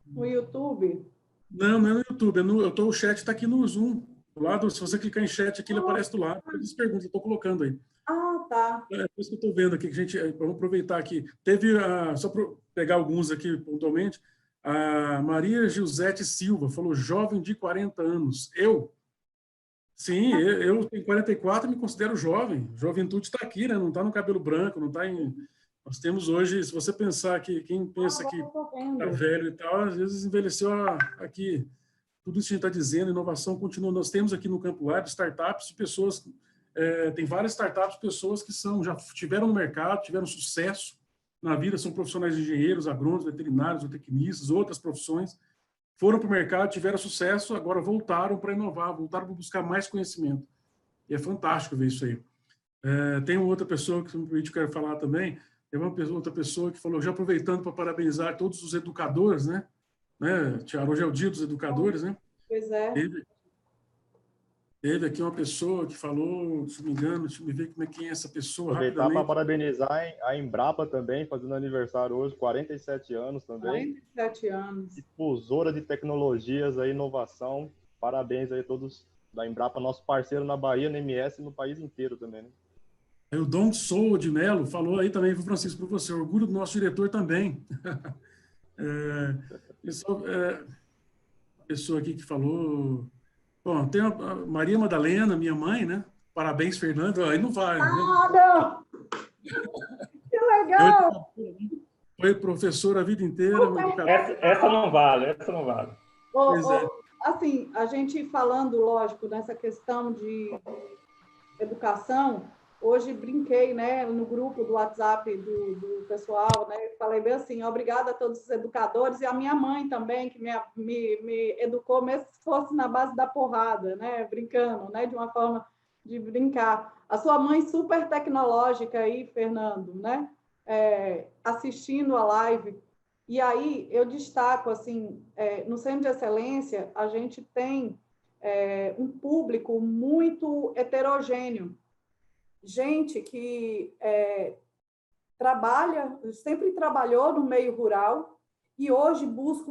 S1: no YouTube.
S4: Não é no YouTube. O chat está aqui no Zoom. Do lado, se você clicar em chat aqui, ele aparece do lado. As perguntas, eu estou colocando aí.
S1: Tá.
S4: É isso que eu estou vendo aqui, vamos aproveitar aqui. Teve, só para pegar alguns aqui pontualmente, a Maria Gilzete Silva falou, jovem de 40 anos. Sim, eu tenho 44 e me considero jovem. Juventude está aqui, né? Não está no cabelo branco, não está em... Nós temos hoje, se você pensar que quem pensa que está velho e tal, às vezes envelheceu aqui. Tudo isso que a gente está dizendo, inovação continua. Nós temos aqui no Campo Web startups de pessoas, tem várias startups de pessoas que já tiveram no mercado, tiveram sucesso na vida, são profissionais de engenheiros, agrônomos, veterinários, zootecnistas, outras profissões, foram para o mercado, tiveram sucesso, agora voltaram para inovar, voltaram para buscar mais conhecimento. E é fantástico ver isso aí. Tem uma outra pessoa que eu quero falar também. Tem outra pessoa que falou, já aproveitando para parabenizar todos os educadores, né? Tiago, hoje é o dia dos educadores, né?
S1: Pois é.
S4: Teve aqui uma pessoa que falou, se não me engano, deixa eu ver quem é essa pessoa,
S3: Aproveitar para
S4: rapidamente.
S3: parabenizar a Embrapa também, fazendo aniversário hoje, 47 anos também.
S1: 47 anos.
S3: Difusora de tecnologias, a inovação. Parabéns aí a todos da Embrapa, nosso parceiro na Bahia, no MS e no país inteiro também, né?
S4: O Dom Souza de Mello falou aí também, Francisco, para você, orgulho do nosso diretor também. Pessoa aqui que falou... Bom, tem a Maria Madalena, minha mãe, né? Parabéns, Fernando. Aí não vai, né?
S1: Não! Que legal!
S4: Foi professora a vida inteira.
S2: Essa não vale, essa não vale.
S1: Assim, a gente falando, lógico, nessa questão de educação, hoje brinquei, né, no grupo do WhatsApp do pessoal, né, falei bem assim, obrigada a todos os educadores e a minha mãe também, que me educou, mesmo se fosse na base da porrada, né, brincando, né, de uma forma de brincar. A sua mãe super tecnológica aí, Fernando, né, assistindo a live. E aí eu destaco, assim, no Centro de Excelência, a gente tem um público muito heterogêneo. Gente que sempre trabalhou no meio rural e hoje busca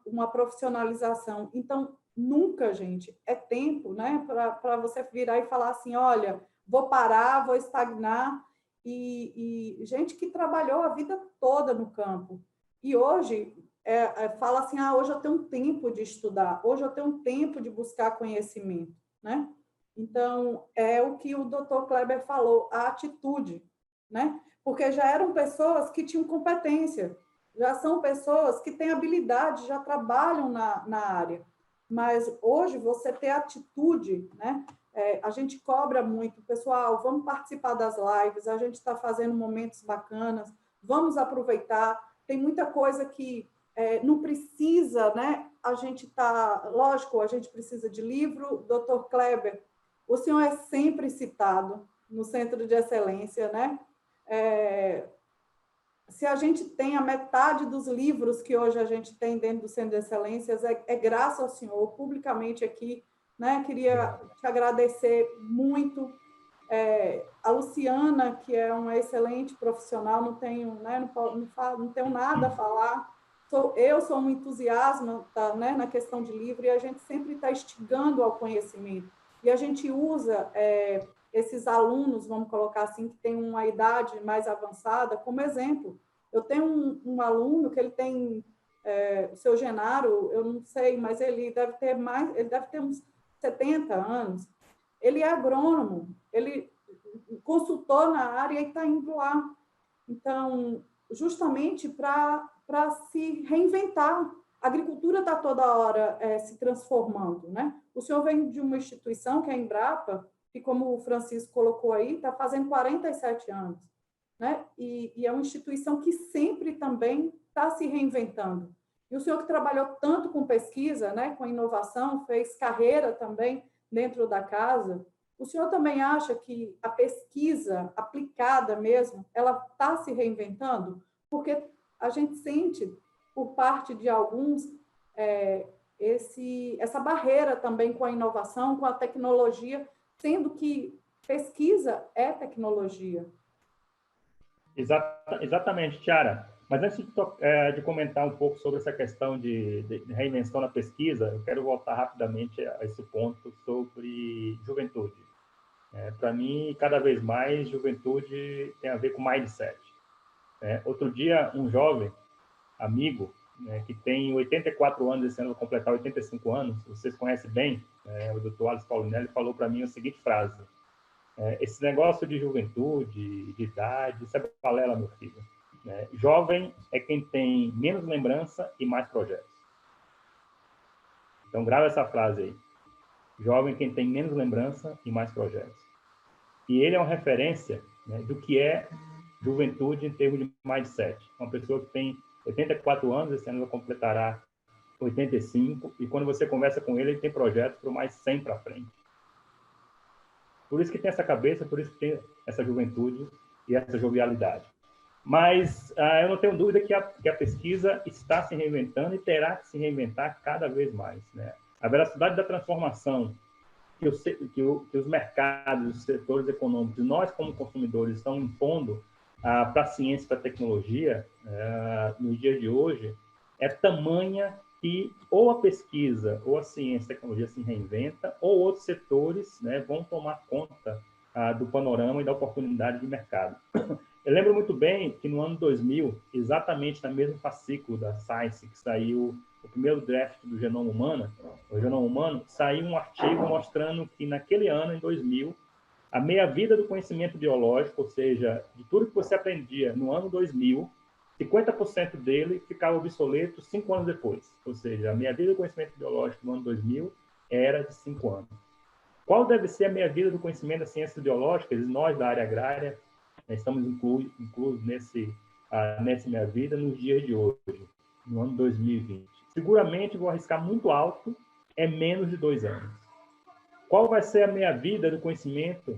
S1: uma profissionalização. Então, nunca, gente, é tempo, né, para você virar e falar assim, olha, vou parar, vou estagnar. E gente que trabalhou a vida toda no campo. E hoje fala assim, hoje eu tenho tempo de estudar, hoje eu tenho tempo de buscar conhecimento, né? Então, é o que o Dr. Kleber falou, a atitude, né? Porque já eram pessoas que tinham competência, já são pessoas que têm habilidade, já trabalham na área. Mas hoje você ter atitude, né? A gente cobra muito, pessoal, vamos participar das lives, a gente está fazendo momentos bacanas, vamos aproveitar, tem muita coisa que não precisa, né? A gente está, lógico, a gente precisa de livro, Dr. Kleber, o senhor é sempre citado no Centro de Excelência, né? Se a gente tem a metade dos livros que hoje a gente tem dentro do Centro de Excelências, é graças ao senhor, publicamente aqui, né? Queria te agradecer muito. A Luciana, que é uma excelente profissional, não tenho, né? Não tenho nada a falar. Eu sou um entusiasmo, né? Na questão de livro, e a gente sempre está instigando ao conhecimento. E a gente usa esses alunos, vamos colocar assim, que têm uma idade mais avançada, como exemplo. Eu tenho um aluno que ele tem, o seu Genaro, eu não sei, mas ele deve ter uns 70 anos. Ele é agrônomo, ele consultor na área e está indo lá. Então, justamente para se reinventar. A agricultura está toda hora se transformando, né? O senhor vem de uma instituição, que é a Embrapa, que, como o Francisco colocou aí, está fazendo 47 anos, né? E é uma instituição que sempre também está se reinventando. E o senhor que trabalhou tanto com pesquisa, né, com inovação, fez carreira também dentro da casa, o senhor também acha que a pesquisa aplicada mesmo, ela está se reinventando? Porque a gente sente, por parte de alguns, essa barreira também com a inovação, com a tecnologia, sendo que pesquisa é tecnologia.
S2: Exatamente, Tiara. Mas antes de comentar um pouco sobre essa questão de reinvenção na pesquisa, eu quero voltar rapidamente a esse ponto sobre juventude. Para mim, cada vez mais, juventude tem a ver com mindset. Outro dia, um jovem amigo, que tem 84 anos, esse ano vai completar 85 anos, vocês conhecem bem, o Dr. Alisson Paulinelli falou para mim a seguinte frase: esse negócio de juventude, de idade, isso é balela, meu filho. Jovem é quem tem menos lembrança e mais projetos. Então, grava essa frase aí. Jovem é quem tem menos lembrança e mais projetos. E ele é uma referência, né, do que é juventude em termos de mindset. Uma pessoa que tem 84 anos, esse ano completará 85, e quando você conversa com ele, ele tem projetos para mais 100 para frente. Por isso que tem essa cabeça, por isso que tem essa juventude e essa jovialidade. Mas eu não tenho dúvida que a pesquisa está se reinventando e terá que se reinventar cada vez mais, né? A velocidade da transformação que os mercados, os setores econômicos, nós como consumidores estão impondo para a ciência e para a tecnologia nos dias de hoje é tamanha que ou a pesquisa ou a ciência e a tecnologia se reinventa ou outros setores, né, vão tomar conta do panorama e da oportunidade de mercado. Eu lembro muito bem que no ano 2000, exatamente no mesmo fascículo da Science, que saiu o primeiro draft do genoma humano, saiu um artigo mostrando que naquele ano, em 2000, a meia-vida do conhecimento biológico, ou seja, de tudo que você aprendia no ano 2000, 50% dele ficava obsoleto 5 anos depois. Ou seja, a meia-vida do conhecimento biológico no ano 2000 era de 5 anos. Qual deve ser a meia-vida do conhecimento das ciências biológicas? Nós, da área agrária, estamos inclusos nessa meia-vida nos dias de hoje, no ano 2020. Seguramente, vou arriscar muito alto, é menos de 2 anos. Qual vai ser a meia-vida do conhecimento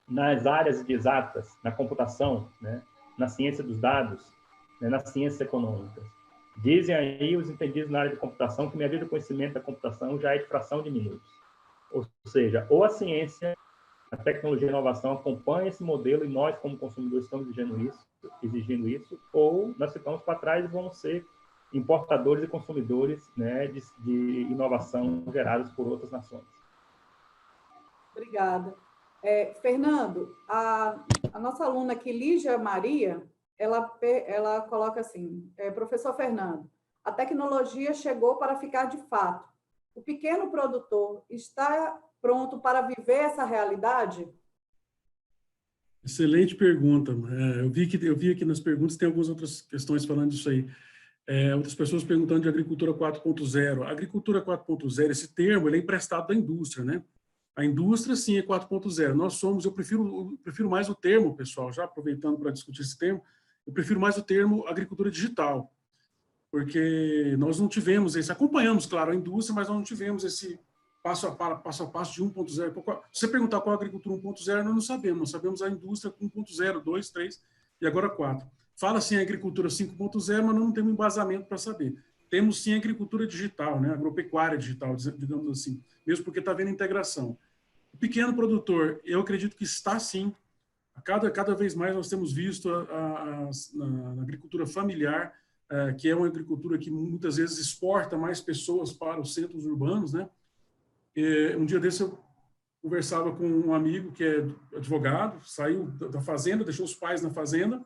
S2: nas áreas de exatas, na computação, né? Na ciência dos dados, né? Nas ciências econômicas? Dizem aí os entendidos na área de computação que a meia-vida do conhecimento da computação já é de fração de minutos. Ou seja, ou a ciência, a tecnologia e a inovação acompanham esse modelo e nós, como consumidores, estamos exigindo isso, ou nós ficamos para trás e vamos ser importadores e consumidores, né, de inovação geradas por outras nações.
S1: Obrigada. Fernando, a nossa aluna aqui, Lígia Maria, ela coloca assim, professor Fernando, a tecnologia chegou para ficar de fato. O pequeno produtor está pronto para viver essa realidade?
S4: Excelente pergunta. Eu vi aqui nas perguntas, tem algumas outras questões falando disso aí. Outras pessoas perguntando de agricultura 4.0. A agricultura 4.0, esse termo, ele é emprestado da indústria, né? A indústria, sim, é 4.0. Eu prefiro mais o termo, pessoal, já aproveitando para discutir esse termo, eu prefiro mais o termo agricultura digital, porque nós não tivemos esse, acompanhamos, claro, a indústria, mas nós não tivemos esse passo a passo de 1.0. Se você perguntar qual é a agricultura 1.0, nós sabemos a indústria 1.0, 2, 3 e agora 4. Fala sim a agricultura 5.0, mas não temos embasamento para saber. Temos sim a agricultura digital, né? Agropecuária digital, digamos assim, mesmo porque está havendo integração. O pequeno produtor, eu acredito que está sim, cada vez mais nós temos visto na agricultura familiar, que é uma agricultura que muitas vezes exporta mais pessoas para os centros urbanos, né? Um dia desse eu conversava com um amigo que é advogado, saiu da fazenda, deixou os pais na fazenda,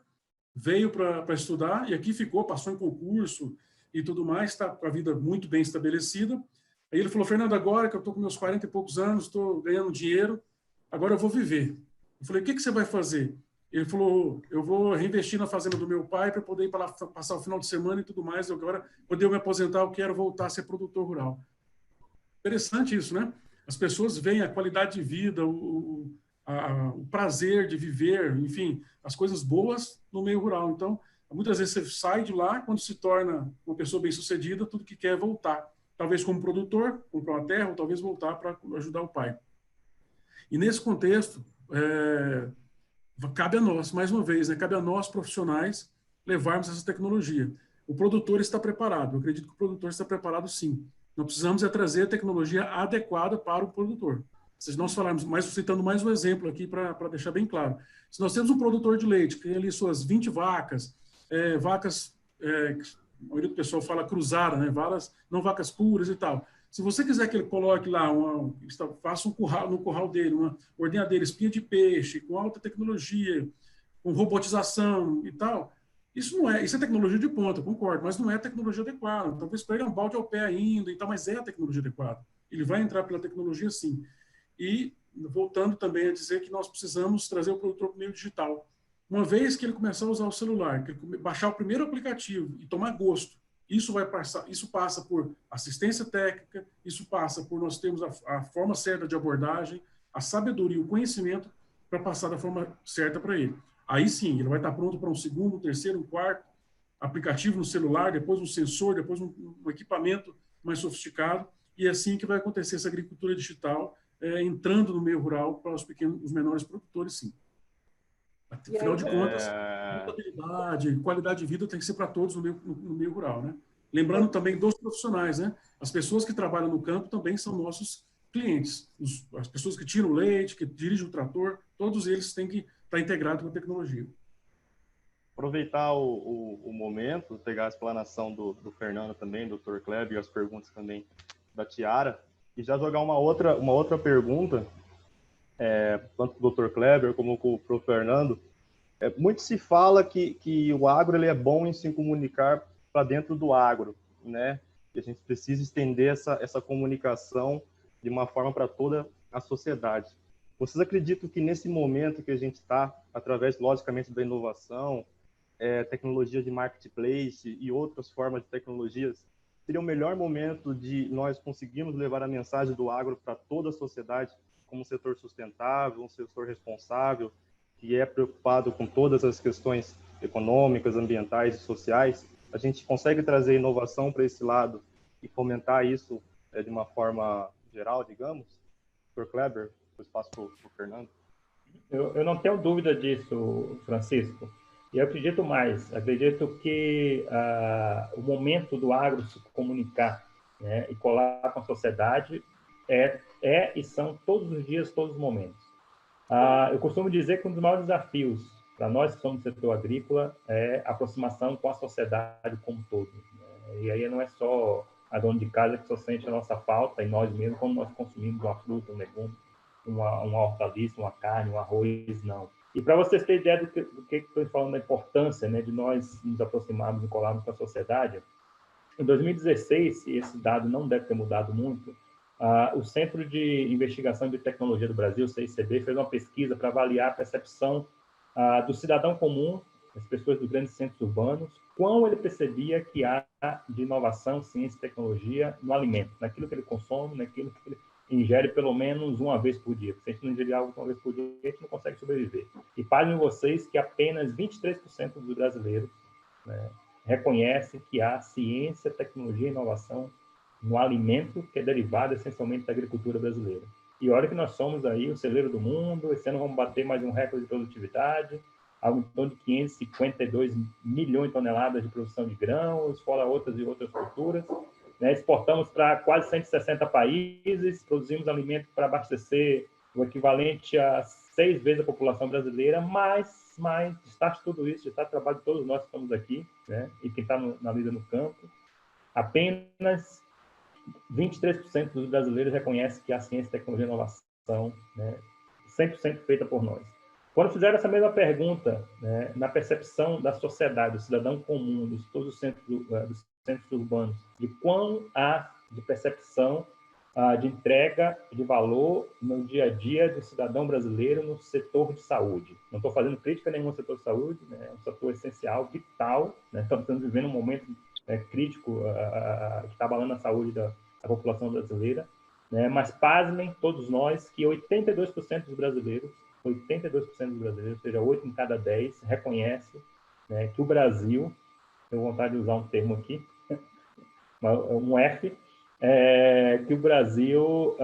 S4: veio para estudar e aqui ficou, passou em concurso e tudo mais, está com a vida muito bem estabelecida. Aí ele falou, Fernando, agora que eu estou com meus 40 e poucos anos, estou ganhando dinheiro, agora eu vou viver. Eu falei, o que você vai fazer? Ele falou, eu vou reinvestir na fazenda do meu pai para poder ir para lá passar o final de semana e tudo mais. Agora, quando eu me aposentar, eu quero voltar a ser produtor rural. Interessante isso, né? As pessoas veem a qualidade de vida, o prazer de viver, enfim, as coisas boas no meio rural. Então, muitas vezes você sai de lá, quando se torna uma pessoa bem-sucedida, tudo que quer é voltar. Talvez como produtor, comprar uma terra, ou talvez voltar para ajudar o pai. E nesse contexto, cabe a nós, mais uma vez, né, cabe a nós, profissionais, levarmos essa tecnologia. O produtor está preparado, eu acredito que o produtor está preparado sim. Nós precisamos trazer a tecnologia adequada para o produtor. Se nós falarmos, citando mais um exemplo aqui para deixar bem claro. Se nós temos um produtor de leite que tem ali suas 20 vacas, a maioria do pessoal fala cruzada, né? Não vacas puras e tal. Se você quiser que ele coloque lá, faça um curral, no curral dele, uma ordenhadeira, espinha de peixe, com alta tecnologia, com robotização e tal, isso é tecnologia de ponta, concordo, mas não é tecnologia adequada. Talvez pegue um balde ao pé ainda, e tal, mas é a tecnologia adequada. Ele vai entrar pela tecnologia, sim. E, voltando também a dizer que nós precisamos trazer o produtor para o meio digital. Uma vez que ele começar a usar o celular, que ele baixar o primeiro aplicativo e tomar gosto, isso passa por assistência técnica, isso passa por nós termos a forma certa de abordagem, a sabedoria, o conhecimento para passar da forma certa para ele. Aí sim, ele vai estar pronto para um segundo, um terceiro, um quarto aplicativo no celular, depois um sensor, depois um equipamento mais sofisticado, e é assim que vai acontecer essa agricultura digital, entrando no meio rural para os menores produtores, sim. Afinal de contas, rentabilidade, qualidade de vida tem que ser para todos no meio rural, né? Lembrando também dos profissionais, né? As pessoas que trabalham no campo também são nossos clientes. As pessoas que tiram o leite, que dirigem o trator, todos eles têm que estar integrados com a tecnologia.
S3: Aproveitar o momento, pegar a explanação do Fernando também, do Dr. Kleber, e as perguntas também da Tiara, e já jogar uma outra pergunta, tanto para o Dr. Kleber como para o Fernando. Muito se fala que o agro ele é bom em se comunicar para dentro do agro, né? E a gente precisa estender essa comunicação de uma forma para toda a sociedade. Vocês acreditam que nesse momento que a gente está, através, logicamente, da inovação, tecnologia de marketplace e outras formas de tecnologias, seria o melhor momento de nós conseguirmos levar a mensagem do agro para toda a sociedade como um setor sustentável, um setor responsável, que é preocupado com todas as questões econômicas, ambientais e sociais. A gente consegue trazer inovação para esse lado e fomentar isso de uma forma geral, digamos? Dr. Kleber, o espaço para o Fernando.
S2: Eu não tenho dúvida disso, Francisco. E eu acredito mais. Acredito que o momento do agro se comunicar, né, e colar com a sociedade e são todos os dias, todos os momentos. Eu costumo dizer que um dos maiores desafios para nós que somos do setor agrícola é a aproximação com a sociedade como um todo, né? E aí não é só a dona de casa que só sente a nossa falta, e nós mesmos, como nós consumimos uma fruta, um legume, uma hortaliça, uma carne, um arroz, não. E para vocês terem ideia do que estou falando da importância, né, de nós nos aproximarmos e colarmos com a sociedade, em 2016, e esse dado não deve ter mudado muito, o Centro de Investigação de Tecnologia do Brasil, o CICB, fez uma pesquisa para avaliar a percepção do cidadão comum, das pessoas dos grandes centros urbanos, quão ele percebia que há de inovação, ciência e tecnologia no alimento, naquilo que ele consome, naquilo que ele ingere pelo menos uma vez por dia. Se a gente não ingerir algo uma vez por dia, a gente não consegue sobreviver. E pasmem vocês que apenas 23% dos brasileiros, né, reconhecem que há ciência, tecnologia e inovação no alimento, que é derivado essencialmente da agricultura brasileira. E olha que nós somos aí o celeiro do mundo, esse ano vamos bater mais um recorde de produtividade, algo em torno de 552 milhões de toneladas de produção de grãos, fora outras e outras culturas. Né? Exportamos para quase 160 países, produzimos alimento para abastecer o equivalente a 6 vezes a população brasileira, mas destaque tudo isso, destaque o trabalho de todos nós que estamos aqui, né? E quem está na vida no campo, apenas 23% dos brasileiros reconhecem que a ciência, tecnologia e inovação, né, 100% feita por nós. Quando fizeram essa mesma pergunta, né, na percepção da sociedade, do cidadão comum, de todos os dos centros urbanos, de quão há de percepção de entrega de valor no dia a dia do cidadão brasileiro no setor de saúde. Não estou fazendo crítica nenhuma ao setor de saúde, né, é um setor essencial, vital, né, estamos vivendo um momento crítico que está abalando a saúde da população brasileira, né, mas pasmem todos nós que 82% dos brasileiros, ou seja, 8 em cada 10, reconhece, né, que o Brasil, tenho vontade de usar um termo aqui, um F, que o Brasil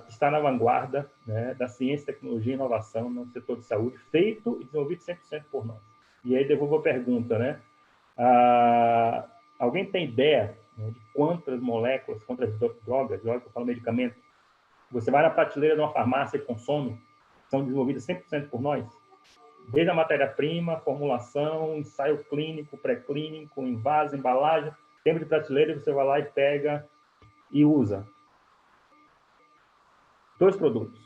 S2: está na vanguarda, né, da ciência, tecnologia e inovação no setor de saúde, feito e desenvolvido 100% por nós. E aí devolvo a pergunta, né? Alguém tem ideia, né, de quantas moléculas, quantas drogas, que eu falo medicamento, você vai na prateleira de uma farmácia e consome, são desenvolvidas 100% por nós? Desde a matéria-prima, formulação, ensaio clínico, pré-clínico, envase, embalagem, tempo de prateleira, você vai lá e pega e usa. 2 produtos.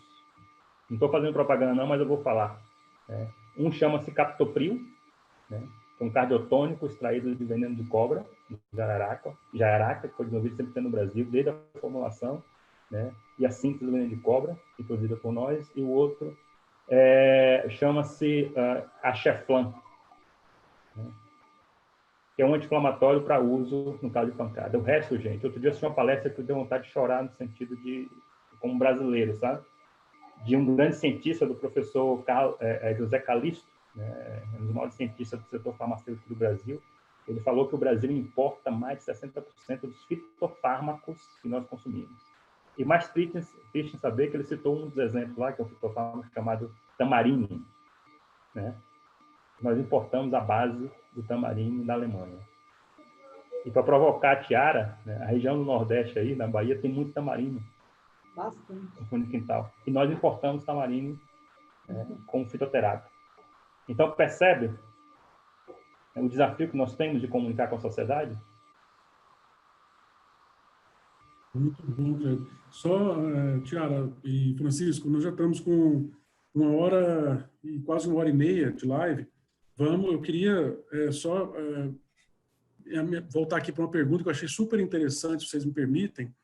S2: Não estou fazendo propaganda não, mas eu vou falar. Um chama-se Captopril, né, que é um cardiotônico extraído de veneno de cobra, jararaca, que foi desenvolvido 100% no Brasil, desde a formulação, né, e a síntese do veneno de cobra, que é produzida por nós. E o outro chama-se Acheflan, né, que é um anti-inflamatório para uso no caso de pancada. O resto, gente, outro dia eu assisti uma palestra que eu dei vontade de chorar no sentido de, como brasileiro, sabe? De um grande cientista, do professor José Calixto, né, um dos maiores cientistas do setor farmacêutico do Brasil. Ele falou que o Brasil importa mais de 60% dos fitofármacos que nós consumimos. E mais triste em saber que ele citou um dos exemplos lá, que é um fitofármaco chamado tamarim. né? Nós importamos a base do tamarim da Alemanha. E para provocar a tiara, né, a região do Nordeste aí, na Bahia, tem muito tamarino.
S1: Bastante.
S2: No fundo de quintal. E nós importamos tamarino como fitoterápico. Então, percebe o desafio que nós temos de comunicar com a sociedade?
S4: Muito bom, Cleber. Só, Tiara e Francisco, nós já estamos com 1 hora e quase 1 hora e meia de live. Eu queria voltar aqui para uma pergunta que eu achei super interessante, se vocês me permitem,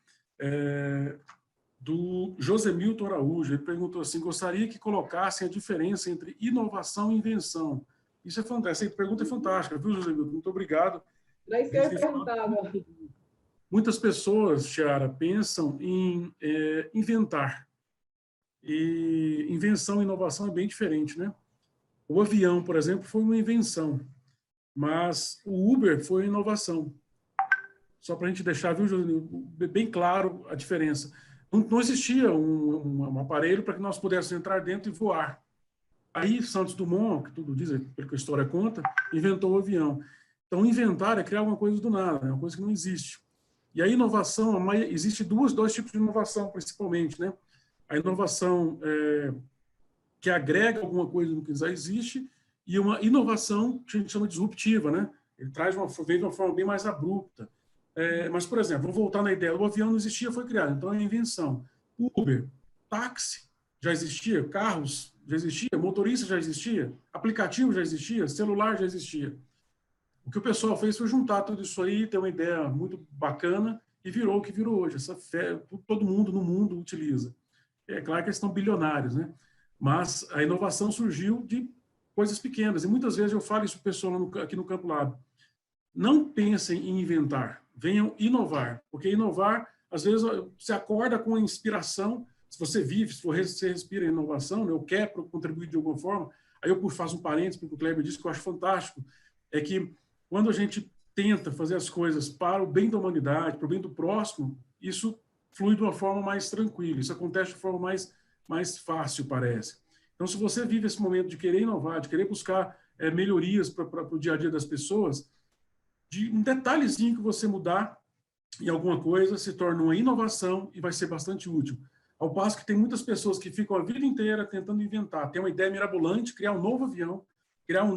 S4: do José Milton Araújo. Ele perguntou assim: gostaria que colocassem a diferença entre inovação e invenção. Isso é fantástico. Essa pergunta é fantástica, viu, José Milton? Muito obrigado.
S1: Era isso que eu ia perguntar agora.
S4: Muitas pessoas, Tiara, pensam em inventar. E invenção e inovação é bem diferente, né? O avião, por exemplo, foi uma invenção, mas o Uber foi uma inovação. Só para a gente deixar, viu, bem claro a diferença. Não existia um aparelho para que nós pudéssemos entrar dentro e voar. Aí, Santos Dumont, que tudo diz, pelo que a história conta, inventou o avião. Então, inventar é criar alguma coisa do nada, é uma coisa que não existe. E a inovação, existe dois tipos de inovação, principalmente, né? A inovação que agrega alguma coisa no que já existe e uma inovação que a gente chama de disruptiva, né? Ele veio de uma forma bem mais abrupta. Mas, por exemplo, vamos voltar na ideia, o avião não existia, foi criado, então é invenção. Uber, táxi, já existia, carros já existia, motorista já existia, aplicativo já existia, celular já existia. O que o pessoal fez foi juntar tudo isso aí, ter uma ideia muito bacana e virou o que virou hoje. Todo mundo no mundo utiliza. É claro que eles estão bilionários, né? Mas a inovação surgiu de coisas pequenas. E muitas vezes eu falo isso para o pessoal aqui no Campo Lab. Não pensem em inventar, venham inovar. Porque inovar, às vezes, você acorda com a inspiração. Se você vive, se você respira inovação, né? Eu quero contribuir de alguma forma. Aí eu faço um parênteses, porque o Kleber disse que eu acho fantástico, é que quando a gente tenta fazer as coisas para o bem da humanidade, para o bem do próximo, isso flui de uma forma mais tranquila, isso acontece de forma mais fácil, parece. Então, se você vive esse momento de querer inovar, de querer buscar melhorias para o dia a dia das pessoas, de um detalhezinho que você mudar em alguma coisa se torna uma inovação e vai ser bastante útil. Ao passo que tem muitas pessoas que ficam a vida inteira tentando inventar, tem uma ideia mirabolante, criar um novo avião, criar uma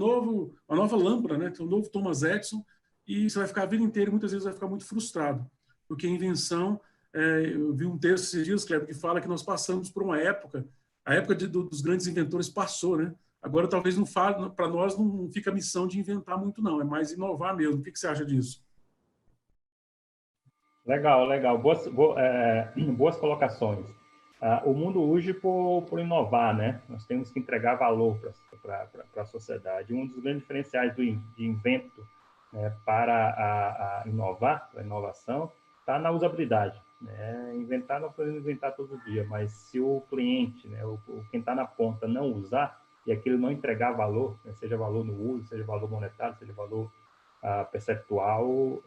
S4: nova lâmpada, né? Um novo Thomas Edison, e você vai ficar a vida inteira e muitas vezes vai ficar muito frustrado, porque a invenção, eu vi um texto esses dias, Kleber, que fala que nós passamos por uma época, a época dos grandes inventores passou, né? Agora talvez para nós não fica a missão de inventar muito não, é mais inovar mesmo. O que você acha disso?
S2: Legal, legal. Boas colocações. O mundo urge por inovar, né? Nós temos que entregar valor para a sociedade. Um dos grandes diferenciais de invento, né, para inovar, a inovação, está na usabilidade. Né? Inventar, não podemos inventar todo dia, mas se o cliente, né, quem está na ponta, não usar e aquilo não entregar valor, né, seja valor no uso, seja valor monetário, seja valor perceptual,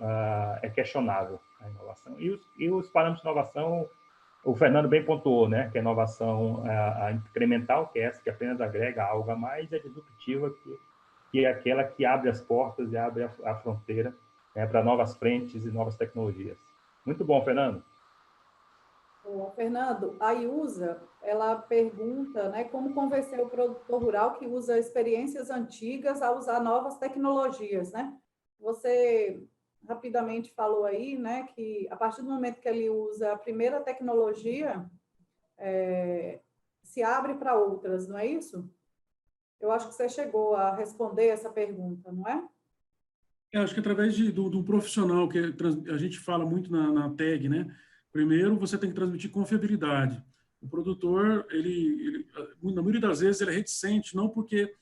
S2: é questionável a inovação. E os parâmetros de inovação, o Fernando bem pontuou, né, que a inovação a incremental, que é essa que apenas agrega algo a mais, e a disruptiva, que é aquela que abre as portas e abre a fronteira, né, para novas frentes e novas tecnologias. Muito bom, Fernando.
S1: Fernando, a Iusa, ela pergunta, né, como convencer o produtor rural que usa experiências antigas a usar novas tecnologias, né? Você rapidamente falou aí, né, que a partir do momento que ele usa a primeira tecnologia, se abre para outras, não é isso? Eu acho que você chegou a responder essa pergunta, não é?
S4: Acho que através do profissional, que a gente fala muito na tag, né? Primeiro, você tem que transmitir confiabilidade. O produtor, na maioria das vezes, ele é reticente, não porque...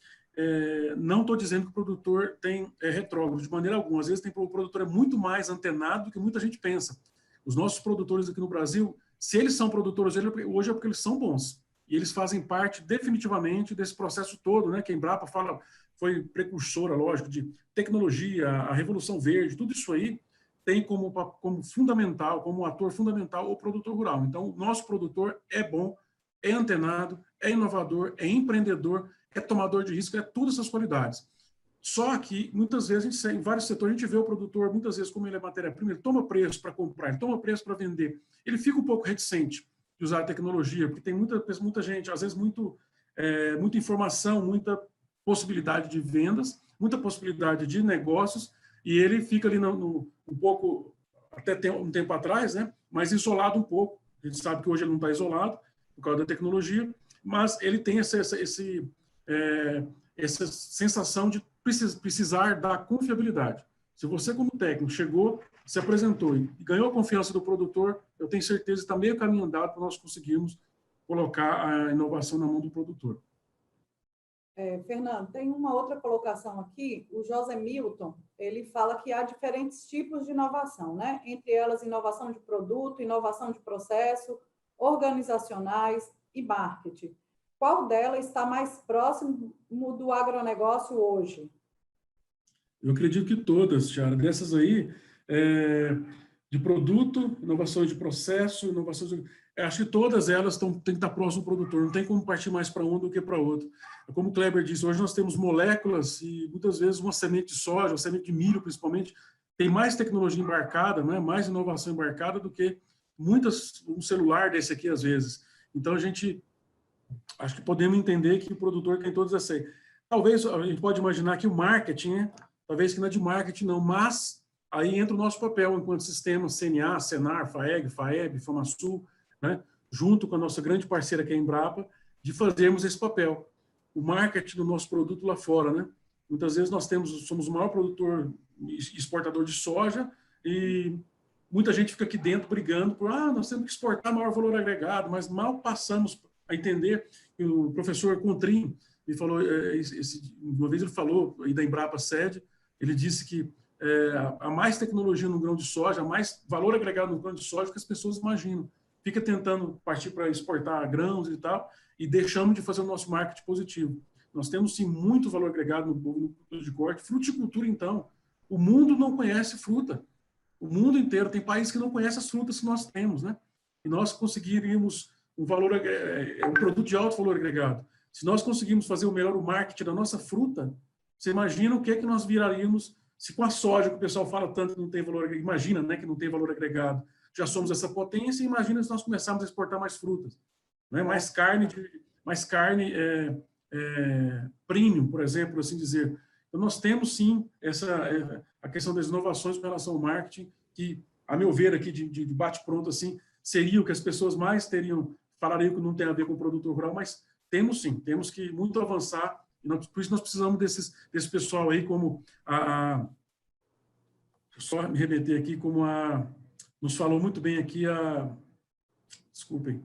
S4: não estou dizendo que o produtor é retrógrado, de maneira alguma. Às vezes o produtor é muito mais antenado do que muita gente pensa. Os nossos produtores aqui no Brasil, se eles são produtores hoje é porque eles são bons. E eles fazem parte definitivamente desse processo todo, né? Que a Embrapa foi precursora, lógico, de tecnologia, a Revolução Verde, tudo isso aí tem como fundamental, como ator fundamental, o produtor rural. Então, o nosso produtor é bom, é antenado, é inovador, é empreendedor, é tomador de risco, é todas essas qualidades. Só que, muitas vezes, em vários setores, a gente vê o produtor, muitas vezes, como ele é matéria-prima, ele toma preço para comprar, ele toma preço para vender. Ele fica um pouco reticente de usar a tecnologia, porque tem muita gente, às vezes, muita informação, muita possibilidade de vendas, muita possibilidade de negócios, e ele fica ali um pouco, até um tempo atrás, né, mas isolado um pouco. A gente sabe que hoje ele não está isolado, por causa da tecnologia, mas ele tem essa sensação de precisar da confiabilidade. Se você, como técnico, chegou, se apresentou e ganhou a confiança do produtor, eu tenho certeza que está meio caminho andado para nós conseguirmos colocar a inovação na mão do produtor.
S1: Fernando, tem uma outra colocação aqui. O José Milton, ele fala que há diferentes tipos de inovação, né? Entre elas, inovação de produto, inovação de processo, organizacionais e marketing. Qual delas está mais próximo do agronegócio hoje?
S4: Eu acredito que todas, Tiara. Dessas aí, de produto, inovações de processo, inovações de... Acho que todas elas têm que estar próximo do produtor, não tem como partir mais para um do que para outro. Como o Kleber disse, hoje nós temos moléculas e muitas vezes uma semente de soja, uma semente de milho, principalmente, tem mais tecnologia embarcada, né? Mais inovação embarcada do que um celular desse aqui, às vezes. Então, acho que podemos entender que o produtor tem todas essas. Talvez a gente pode imaginar que o marketing, né? Talvez que não é de marketing, não, mas aí entra o nosso papel enquanto sistema CNA, Senar, FAEG, FAEB, FamaSul, né? Junto com a nossa grande parceira que é a Embrapa, de fazermos esse papel. O marketing do nosso produto lá fora, né? Muitas vezes somos o maior produtor e exportador de soja e muita gente fica aqui dentro brigando por nós temos que exportar maior valor agregado, mas mal passamos a entender que o professor Contrim me falou, uma vez ele falou, aí da Embrapa Sede, ele disse que há mais tecnologia no grão de soja, há mais valor agregado no grão de soja que as pessoas imaginam. Fica tentando partir para exportar grãos e tal, e deixamos de fazer o nosso marketing positivo. Nós temos, sim, muito valor agregado no produto de corte. Fruticultura, então. O mundo não conhece fruta. O mundo inteiro. Tem países que não conhecem as frutas que nós temos, né? E nós conseguiríamos um produto de alto valor agregado. Se nós conseguirmos fazer o marketing da nossa fruta, você imagina o que é que nós viraríamos se com a soja, que o pessoal fala tanto que não tem valor agregado, imagina, né, que não tem valor agregado, já somos essa potência, imagina se nós começarmos a exportar mais frutas, né? Mais carne premium, por exemplo, assim dizer. Então, nós temos, sim, a questão das inovações com relação ao marketing, que, a meu ver, aqui de bate-pronto, assim, seria o que as pessoas mais falariam que não tem a ver com o produto rural, mas temos, sim, temos que muito avançar, e por isso nós precisamos desse pessoal aí, como só me remeter aqui, como nos falou muito bem aqui desculpem,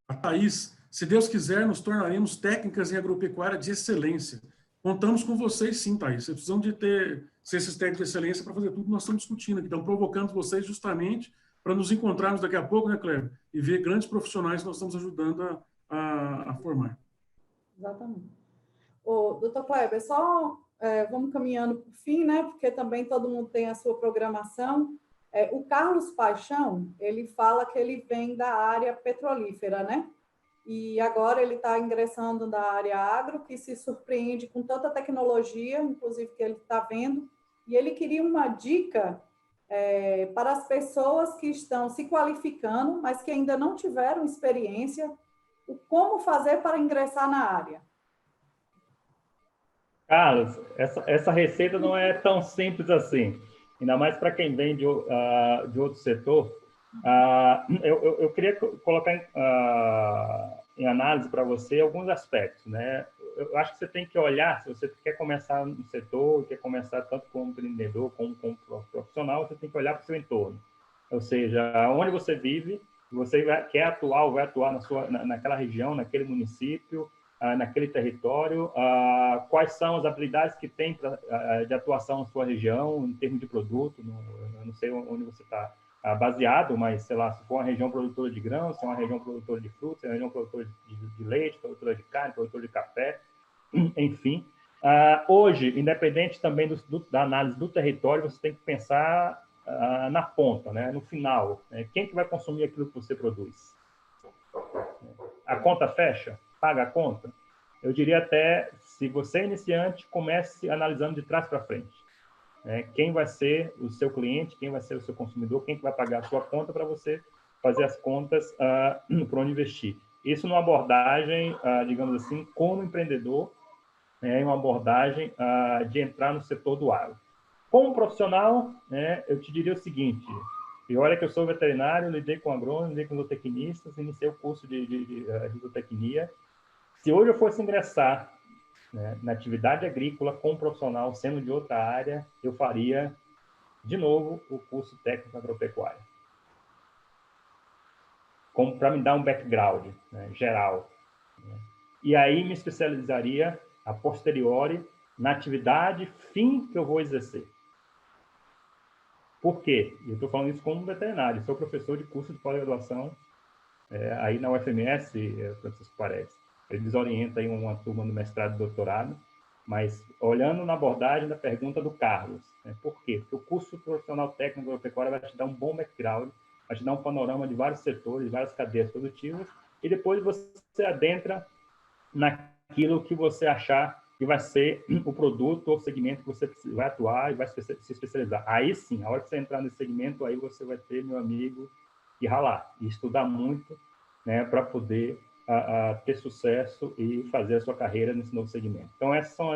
S4: a Thaís. Se Deus quiser, nos tornaremos técnicas em agropecuária de excelência. Contamos com vocês, sim, Thaís. Vocês precisam de ser esses técnicos de excelência para fazer tudo que nós estamos discutindo aqui. Então, provocando vocês justamente para nos encontrarmos daqui a pouco, né, Cleber? E ver grandes profissionais que nós estamos ajudando a formar.
S1: Exatamente. Doutor Kleber, só vamos caminhando para o fim, né? Porque também todo mundo tem a sua programação. O Carlos Paixão, ele fala que ele vem da área petrolífera, né? E agora ele está ingressando na área agro, que se surpreende com tanta tecnologia, inclusive que ele está vendo, e ele queria uma dica para as pessoas que estão se qualificando, mas que ainda não tiveram experiência, como fazer para ingressar na área.
S2: Carlos, essa receita não é tão simples assim, ainda mais para quem vem de outro setor. Eu queria colocar em análise para você alguns aspectos, né? Eu acho que você tem que olhar, se você quer começar no setor, quer começar tanto como empreendedor como profissional, você tem que olhar para o seu entorno. Ou seja, onde você vive, você quer atuar ou vai atuar naquela região, naquele município, naquele território, quais são as habilidades que tem de atuação na sua região, em termos de produto, eu não sei onde você está baseado, mas, sei lá, se for uma região produtora de grãos, se é uma região produtora de frutas, se é uma região produtora de leite, produtora de carne, produtora de café, enfim. Hoje, independente também da análise do território, você tem que pensar na ponta, né, no final, né, quem que vai consumir aquilo que você produz? a conta fecha? Paga a conta? Eu diria até, se você é iniciante, comece analisando de trás para frente. Quem vai ser o seu cliente, quem vai ser o seu consumidor, quem vai pagar a sua conta para você fazer as contas para onde investir. Isso numa abordagem, digamos assim, como empreendedor, é uma abordagem de entrar no setor do agro. Como profissional, eu te diria o seguinte, e olha que eu sou veterinário, lidei com agrônomos, lidei com zootecnistas, iniciei o curso de zootecnia. Se hoje eu fosse ingressar na atividade agrícola como profissional, sendo de outra área, eu faria, de novo, o curso técnico agropecuário. Para me dar um background geral. E aí me especializaria, a posteriori, na atividade fim que eu vou exercer. Por quê? Eu estou falando isso como veterinário, sou professor de curso de pós-graduação aí na UFMS, Francisco Paredes. Eles orientam aí uma turma no mestrado e doutorado, mas olhando na abordagem da pergunta do Carlos, por quê? Porque o curso profissional técnico agropecuário vai te dar um bom background, vai te dar um panorama de vários setores, várias cadeias produtivas, e depois você adentra naquilo que você achar que vai ser o produto ou segmento que você vai atuar e vai se especializar. Aí sim, a hora que você entrar nesse segmento, aí você vai ter, meu amigo, que ralar e estudar muito, para poder ter sucesso e fazer a sua carreira nesse novo segmento. Então, essas são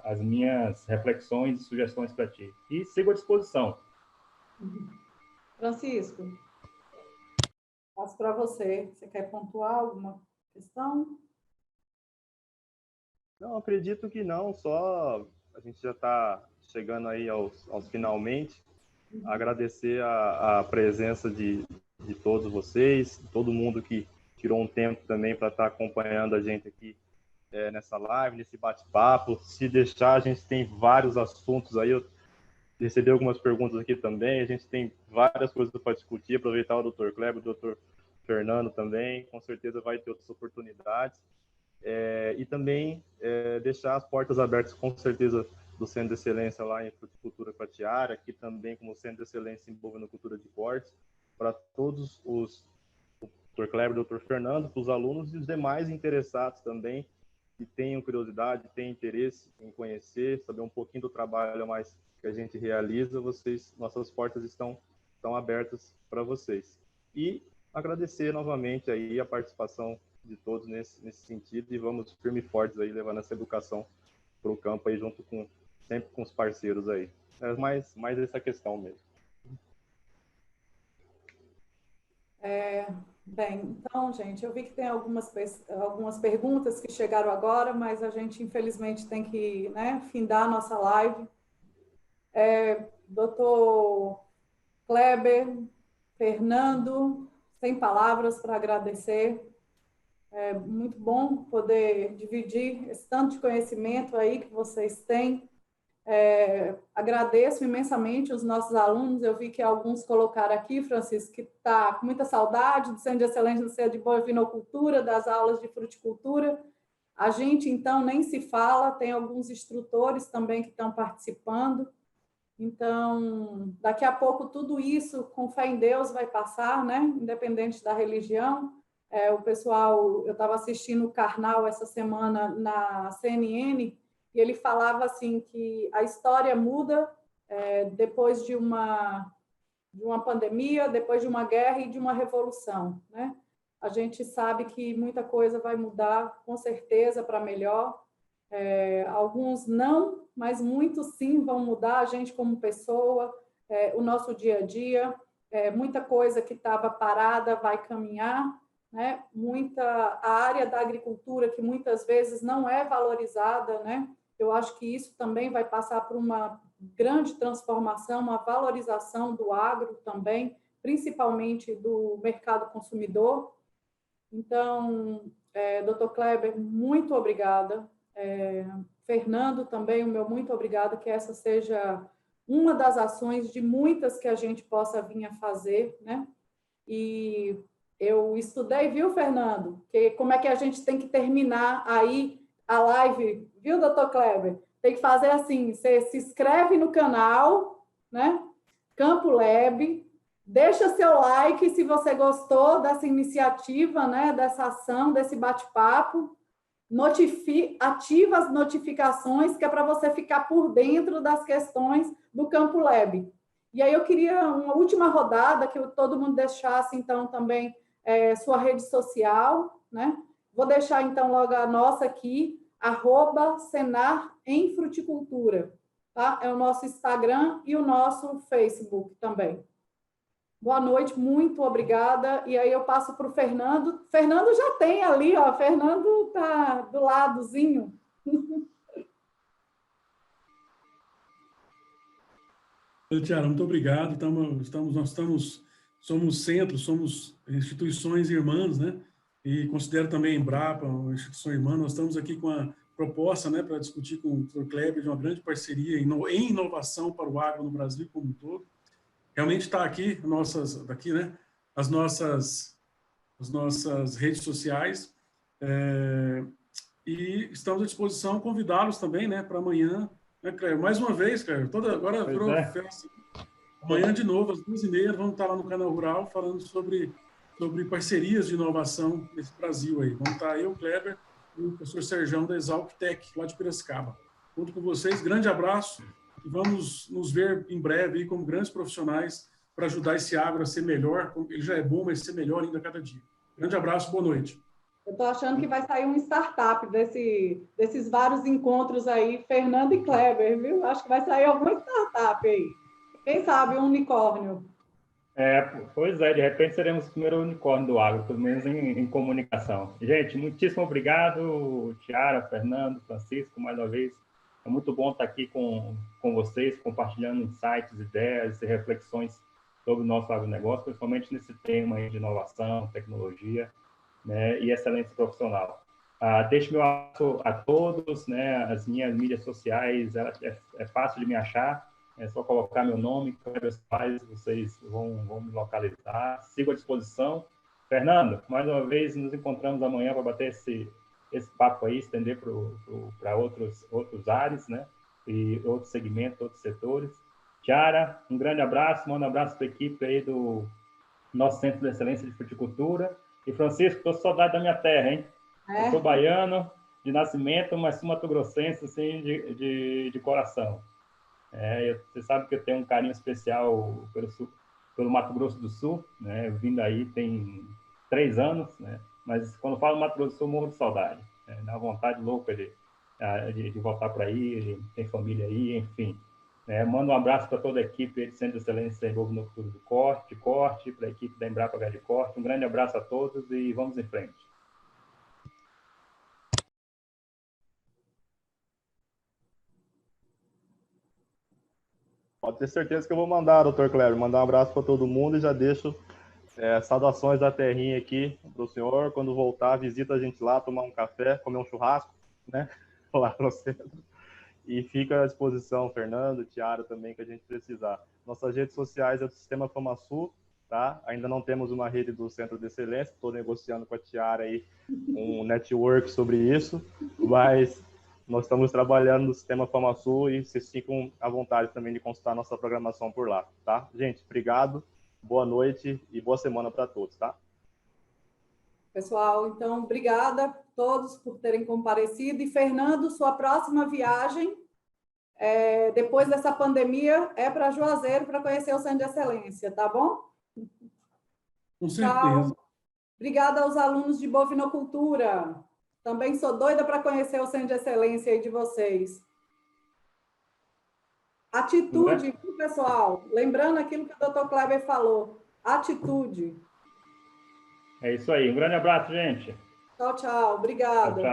S2: as minhas reflexões e sugestões para ti. E sigo à disposição.
S1: Francisco, passo para você. Você quer pontuar alguma questão?
S3: Não, acredito que não, só a gente já está chegando aí aos finalmente. Agradecer a presença de todos vocês, todo mundo que tirou um tempo também para estar acompanhando a gente aqui nessa live, nesse bate-papo. Se deixar, a gente tem vários assuntos aí. Eu recebi algumas perguntas aqui também, a gente tem várias coisas para discutir, aproveitar o Dr. Kleber, o Dr. Fernando também, com certeza vai ter outras oportunidades. E também deixar as portas abertas, com certeza, do Centro de Excelência lá em Fruticultura Coatiara, aqui também como Centro de Excelência em Bovinocultura de Cortes, para todos os, o Dr. Kleber, o Dr. Fernando, para os alunos e os demais interessados também, que tenham curiosidade, tenham interesse em conhecer, saber um pouquinho do trabalho a mais que a gente realiza, nossas portas estão abertas para vocês. E agradecer novamente aí a participação de todos nesse sentido, e vamos firme e fortes aí, levando essa educação para o campo aí, sempre com os parceiros aí. É mais essa questão mesmo.
S1: Bem, então, gente, eu vi que tem algumas perguntas que chegaram agora, mas a gente, infelizmente, tem que findar a nossa live. Doutor Kleber, Fernando, sem palavras para agradecer. É muito bom poder dividir esse tanto de conhecimento aí que vocês têm. Agradeço imensamente os nossos alunos. Eu vi que alguns colocaram aqui, Francisco, que está com muita saudade do Centro de Excelência no Centro de Bovinocultura, das aulas de fruticultura. A gente, então, nem se fala, tem alguns instrutores também que estão participando. Então, daqui a pouco, tudo isso, com fé em Deus, vai passar, independente da religião. O pessoal, eu estava assistindo o Karnal essa semana na CNN, e ele falava assim que a história muda depois de uma pandemia, depois de uma guerra e de uma revolução, A gente sabe que muita coisa vai mudar, com certeza, para melhor. Alguns não, mas muitos sim vão mudar a gente como pessoa, o nosso dia a dia. Muita coisa que estava parada vai caminhar, a área da agricultura que muitas vezes não é valorizada, Eu acho que isso também vai passar por uma grande transformação, uma valorização do agro também, principalmente do mercado consumidor. Então, Dr. Kleber, muito obrigada. Fernando, também o meu muito obrigada, que essa seja uma das ações de muitas que a gente possa vir a fazer, E eu estudei, viu, Fernando? Como é que a gente tem que terminar aí a live, viu, doutor Kleber? Tem que fazer assim, você se inscreve no canal, Campo Lab, Deixa seu like se você gostou dessa iniciativa, né, dessa ação, desse bate-papo. Ativa as notificações, que é para você ficar por dentro das questões do Campo Lab. E aí eu queria uma última rodada, que todo mundo deixasse, então, também sua rede social, né? Vou deixar, então, logo a nossa aqui, @Senar em Fruticultura, tá? É o nosso Instagram e o nosso Facebook também. Boa noite, muito obrigada. E aí eu passo para o Fernando. Fernando já tem ali, ó. Fernando está do ladozinho.
S4: Tiara, muito obrigado. Somos centros, somos instituições irmãs, né? E considero também a Embrapa uma instituição irmã. Nós estamos aqui com a proposta, né, para discutir com o Dr. Kleber de uma grande parceria em inovação para o agro no Brasil como um todo. Realmente está aqui, né, as nossas redes sociais, e estamos à disposição, convidá-los também, né, para amanhã, né, Cléber? Mais uma vez, Cléber, agora virou festa. Amanhã, de novo, às 2h30, vamos estar lá no Canal Rural falando sobre parcerias de inovação nesse Brasil aí. Vamos estar eu, Cléber, e o professor Serjão da Exalc-Tec, lá de Piracicaba. Junto com vocês, grande abraço. E vamos nos ver em breve aí como grandes profissionais para ajudar esse agro a ser melhor, ele já é bom, mas ser melhor ainda a cada dia. Grande abraço, boa noite.
S1: Eu estou achando que vai sair um startup desses vários encontros aí, Fernando e Kleber, viu? Acho que vai sair alguma startup aí. Quem sabe um unicórnio.
S2: Pois é, de repente seremos o primeiro unicórnio do agro, pelo menos em comunicação. Gente, muitíssimo obrigado, Tiara, Fernando, Francisco, mais uma vez. É muito bom estar aqui com vocês, compartilhando insights, ideias e reflexões sobre o nosso agronegócio, principalmente nesse tema aí de inovação, tecnologia, né, e excelência profissional. Deixo meu abraço a todos, né, as minhas mídias sociais, é fácil de me achar, é só colocar meu nome, Kleber Soares, vocês vão me localizar. Sigo à disposição. Fernando, mais uma vez, nos encontramos amanhã para bater esse papo aí, estender para outros áreas, né? E outros segmentos, outros setores. Tiara, um grande abraço, manda um abraço para a equipe aí do nosso Centro de Excelência de Fruticultura. E, Francisco, estou com saudade da minha terra, hein? Eu sou baiano de nascimento, mas sou mato-grossense, assim, de coração. Você sabe que eu tenho um carinho especial pelo Mato Grosso do Sul, né? Vindo aí tem 3 anos, né? Mas quando falo Mato Grosso do Sul, morro de saudade. Dá uma vontade louca de voltar para aí, tem família aí, enfim. Mando um abraço para toda a equipe do Centro de Excelência em Bovinocultura de corte, para a equipe da Embrapa Gado de Corte. Um grande abraço a todos e vamos em frente.
S3: Pode ter certeza que eu vou mandar, doutor Kleber, mandar um abraço para todo mundo e já deixo saudações da terrinha aqui para o senhor. Quando voltar, visita a gente lá, tomar um café, comer um churrasco, né? Lá no centro. E fica à disposição, Fernando, Tiara também, que a gente precisar. Nossas redes sociais é do Sistema FamaSul, tá? Ainda não temos uma rede do Centro de Excelência, estou negociando com a Tiara aí um network sobre isso, mas nós estamos trabalhando no Sistema FamaSul e vocês ficam à vontade também de consultar nossa programação por lá, tá? Gente, obrigado, boa noite e boa semana para todos, tá?
S1: Pessoal, então, obrigada a todos por terem comparecido. E, Fernando, sua próxima viagem, depois dessa pandemia, é para Juazeiro, para conhecer o Centro de Excelência, tá bom?
S4: Com certeza.
S1: Tchau. Obrigada aos alunos de bovinocultura. Também sou doida para conhecer o Centro de Excelência aí de vocês. Atitude, viu, pessoal? Lembrando aquilo que o Dr. Kleber falou. Atitude.
S2: É isso aí. Um grande abraço, gente.
S1: Tchau, tchau. Obrigada.
S2: Tchau, tchau.